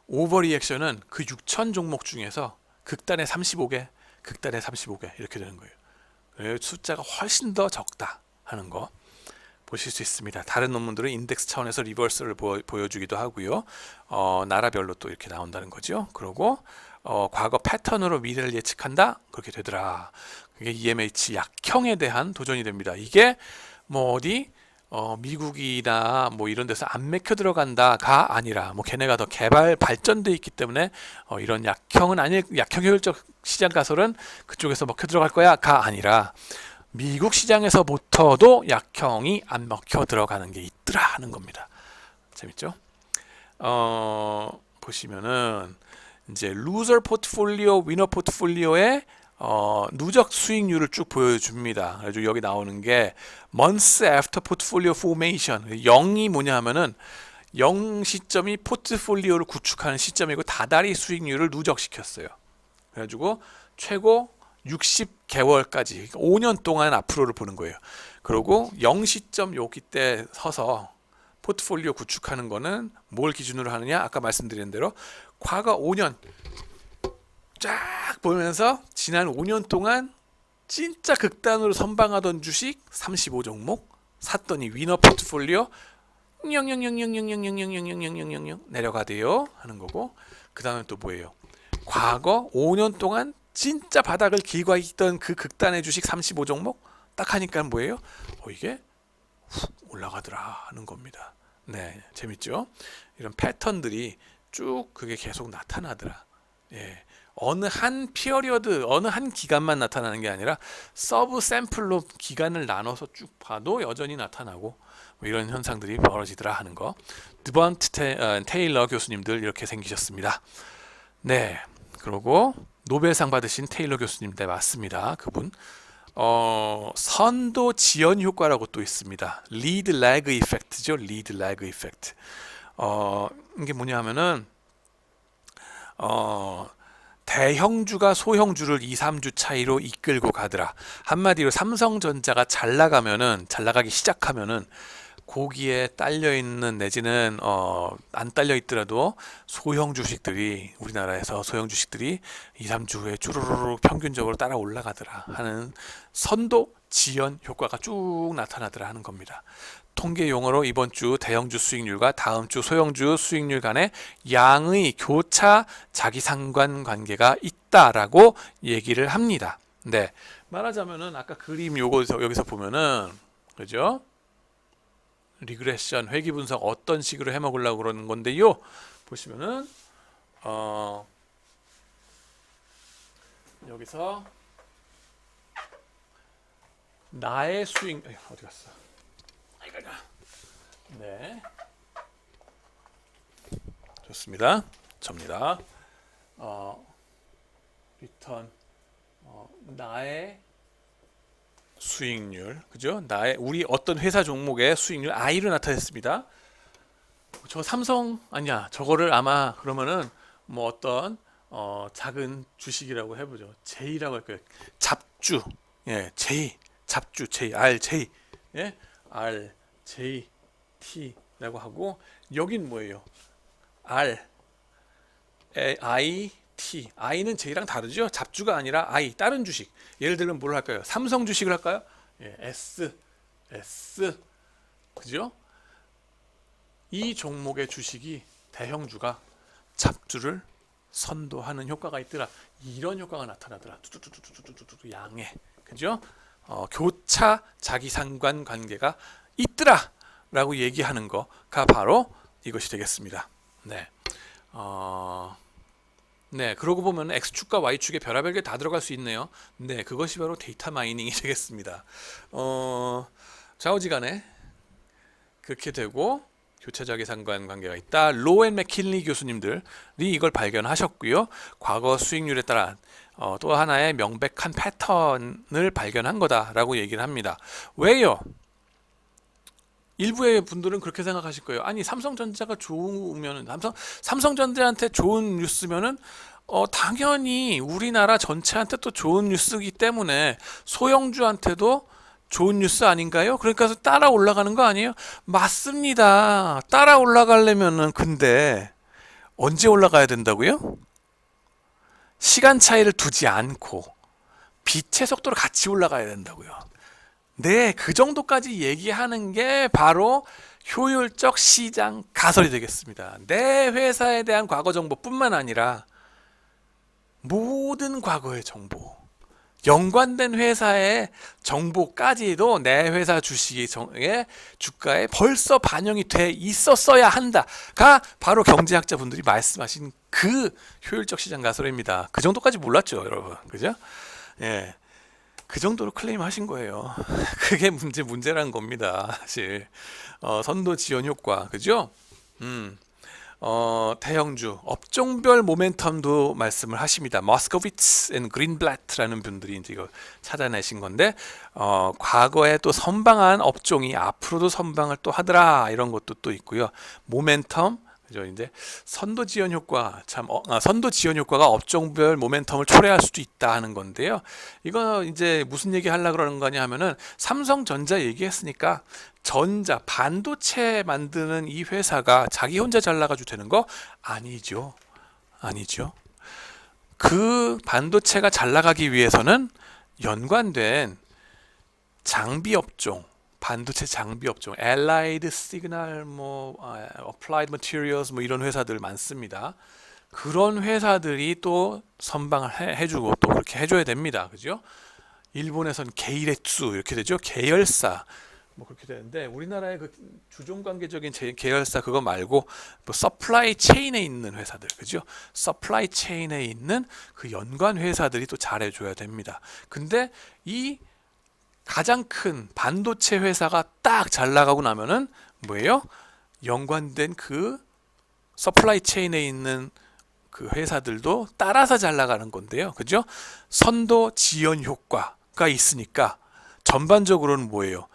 오버리액션은 그 6,000 종목 중에서 극단의 35개, 극단의 35개 이렇게 되는 거예요. 숫자가 훨씬 더 적다 하는 거 보실 수 있습니다. 다른 논문들은 인덱스 차원에서 리버스를 보여주기도 하고요. 나라별로 또 이렇게 나온다는 거죠. 그리고 과거 패턴으로 미래를 예측한다? 그렇게 되더라. 그게 EMH 약형에 대한 도전이 됩니다. 이게 뭐 어디 미국이나 뭐 이런 데서 안 맥혀 들어간다가 아니라 뭐 걔네가 더 발전돼 있기 때문에 이런 약형 효율적 시장 가설은 그쪽에서 먹혀 들어갈 거야가 아니라 미국 시장에서부터도 약형이 안 먹혀 들어가는 게 있더라 하는 겁니다. 재밌죠? 보시면은 이제 루저 포트폴리오, 위너 포트폴리오의 누적 수익률을 쭉 보여줍니다. 그래서 여기 나오는 게 months after portfolio formation. 0이 뭐냐 하면은 0 시점이 포트폴리오를 구축하는 시점이고 다달이 수익률을 누적시켰어요. 그래가지고 최고 60개월까지 5년 동안 앞으로를 보는 거예요. 그리고 0 시점 여기 때 서서 포트폴리오 구축하는 거는 뭘 기준으로 하느냐? 아까 말씀드린 대로 과거 5년 쫙 보면서 지난 5년 동안 진짜 극단으로 선방하던 주식 35종목 샀더니 위너 포트폴리오 영 내려가대요 하는 거고, 그 다음에 또 뭐예요? 과거 5년 동안 진짜 바닥을 기과했던 그 극단의 주식 35종목 딱 하니까 뭐예요? 이게 훅 올라가더라 하는 겁니다. 네, 재밌죠? 이런 패턴들이 쭉 그게 계속 나타나더라. 예. 어느 한 피어리어드, 어느 한 기간만 나타나는 게 아니라 서브 샘플로 기간을 나눠서 쭉 봐도 여전히 나타나고 뭐 이런 현상들이 벌어지더라 하는 거. 드번트 테일러 교수님들 이렇게 생기셨습니다. 네, 그리고 노벨상 받으신 테일러 교수님, 네 맞습니다. 그분 선도 지연 효과라고 또 있습니다. 리드 레그 이펙트죠. 리드 레그 이펙트. 이게 뭐냐 하면은 대형주가 소형주를 2, 3주 차이로 이끌고 가더라. 한마디로 삼성전자가 잘 나가기 시작하면은 거기에 딸려 있는 내지는 안 딸려 있더라도 소형 주식들이, 우리나라에서 소형 주식들이 2, 3주 후에 쭈루루룩 평균적으로 따라 올라가더라 하는 선도 지연 효과가 쭉 나타나더라 하는 겁니다. 통계 용어로 이번 주 대형주 수익률과 다음 주 소형주 수익률 간의 양의 교차 자기상관 관계가 있다라고 얘기를 합니다. 네, 말하자면은 아까 그림 여기서 보면은 그죠? 리그레션 회귀 분석 어떤 식으로 해먹으려고 그러는 건데요. 보시면은 여기서 나의 수익 어디 갔어? 네, 좋습니다. 접니다. 리턴 나의 수익률, 그죠? 우리 어떤 회사 종목의 수익률 I로 나타냈습니다. 저 삼성 아니야. 저거를 아마 그러면은 뭐 어떤 작은 주식이라고 해보죠. J라고 할까요? 잡주, 예, J, 잡주, J, RJ, 예, RJT라고 하고 여긴 뭐예요? IT, I는 J랑 다르죠? 잡주가 아니라 I, 다른 주식. 예를 들면 뭘 할까요? 삼성 주식을 할까요? 예, S, 그죠? 이 종목의 주식이 대형주가 잡주를 선도하는 효과가 있더라. 이런 효과가 나타나더라. 뚜뚜뚜뚜뚜뚜뚜 양에, 그죠? 교차 자기상관 관계가 있더라라고 얘기하는 거가 바로 이것이 되겠습니다. 네. 네, 그러고 보면 X축과 Y축에 별의별 게 다 들어갈 수 있네요. 네, 그것이 바로 데이터 마이닝이 되겠습니다. 좌우지간에 그렇게 되고 교차적인 상관관계가 있다. 로우 앤 맥킨리 교수님들이 이걸 발견하셨고요. 과거 수익률에 따라 또 하나의 명백한 패턴을 발견한 거다라고 얘기를 합니다. 왜요? 일부의 분들은 그렇게 생각하실 거예요. 아니 삼성전자가 좋으면은 삼성전자한테 좋은 뉴스면은 당연히 우리나라 전체한테 또 좋은 뉴스이기 때문에 소형주한테도 좋은 뉴스 아닌가요? 그러니까 따라 올라가는 거 아니에요? 맞습니다. 따라 올라가려면은 근데 언제 올라가야 된다고요? 시간 차이를 두지 않고 빛의 속도로 같이 올라가야 된다고요. 네, 그 정도까지 얘기하는 게 바로 효율적 시장 가설이 되겠습니다. 내 회사에 대한 과거 정보뿐만 아니라 모든 과거의 정보, 연관된 회사의 정보까지도 내 회사 주식의 주가에 벌써 반영이 돼 있었어야 한다가 바로 경제학자분들이 말씀하신 그 효율적 시장 가설입니다. 그 정도까지 몰랐죠, 여러분. 그죠? 예. 그 정도로 클레임하신 거예요. 그게 문제란 겁니다. 사실 선도 지연 효과, 그죠? 대형주 업종별 모멘텀도 말씀을 하십니다. 머스코비츠 앤 그린블라트라는 분들이 이제 이거 찾아내신 건데 과거에 또 선방한 업종이 앞으로도 선방을 또 하더라 이런 것도 또 있고요. 모멘텀 그죠? 이제 선도 지연 효과 선도 지연 효과가 업종별 모멘텀을 초래할 수도 있다 하는 건데요. 이거 이제 무슨 얘기 하려고 그러는 거냐 하면은 삼성전자 얘기했으니까 반도체 만드는 이 회사가 자기 혼자 잘 나가도 되는 거 아니죠. 아니죠. 그 반도체가 잘 나가기 위해서는 연관된 장비 업종 반도체 장비 업종, Allied Signal, Applied Materials 이런 회사들 많습니다. 그런 회사들이 또 선방을 해주고 또 그렇게 해줘야 됩니다. 그죠? 일본에선 게이레츠 이렇게 되죠. 계열사 그렇게 되는데 우리나라의 그 주종 관계적인 계열사 그거 말고 서플라이 체인에 있는 회사들, 그죠? 서플라이 체인에 있는 그 연관 회사들이 또 잘해줘야 됩니다. 근데 이 가장 큰 반도체 회사가 딱 잘 나가고 나면은 뭐예요? 연관된 그 서플라이 체인에 있는 그 회사들도 따라서 잘 나가는 건데요. 그죠? 선도 지연 효과가 있으니까 전반적으로는 뭐예요?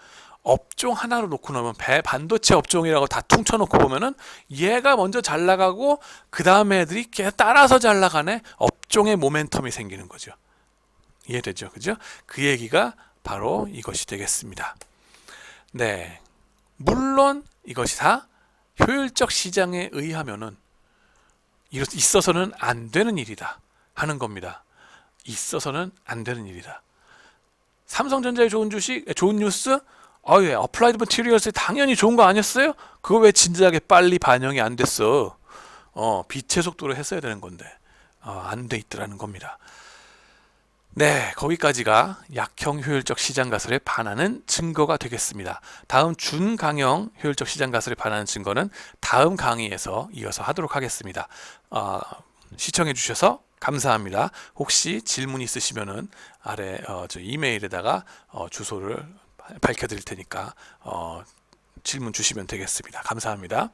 업종 하나로 놓고 나면 반도체 업종이라고 다 퉁쳐놓고 보면은 얘가 먼저 잘 나가고 그 다음에 애들이 따라서 잘 나가네. 업종의 모멘텀이 생기는 거죠. 이해되죠? 그죠? 그 얘기가 바로 이것이 되겠습니다. 네, 물론 이것이 다 효율적 시장에 의하면은 있어서는 안 되는 일이다 하는 겁니다. 있어서는 안 되는 일이다. 삼성전자의 좋은 뉴스? 예, 어플라이드 머티리얼스 당연히 좋은 거 아니었어요? 그거 왜 진작에 빨리 반영이 안 됐어? 빛의 속도로 했어야 되는 건데 안 돼 있더라는 겁니다. 네, 거기까지가 약형 효율적 시장 가설에 반하는 증거가 되겠습니다. 다음 준강형 효율적 시장 가설에 반하는 증거는 다음 강의에서 이어서 하도록 하겠습니다. 시청해 주셔서 감사합니다. 혹시 질문 있으시면은 아래 저 이메일에다가 주소를 밝혀드릴 테니까 질문 주시면 되겠습니다. 감사합니다.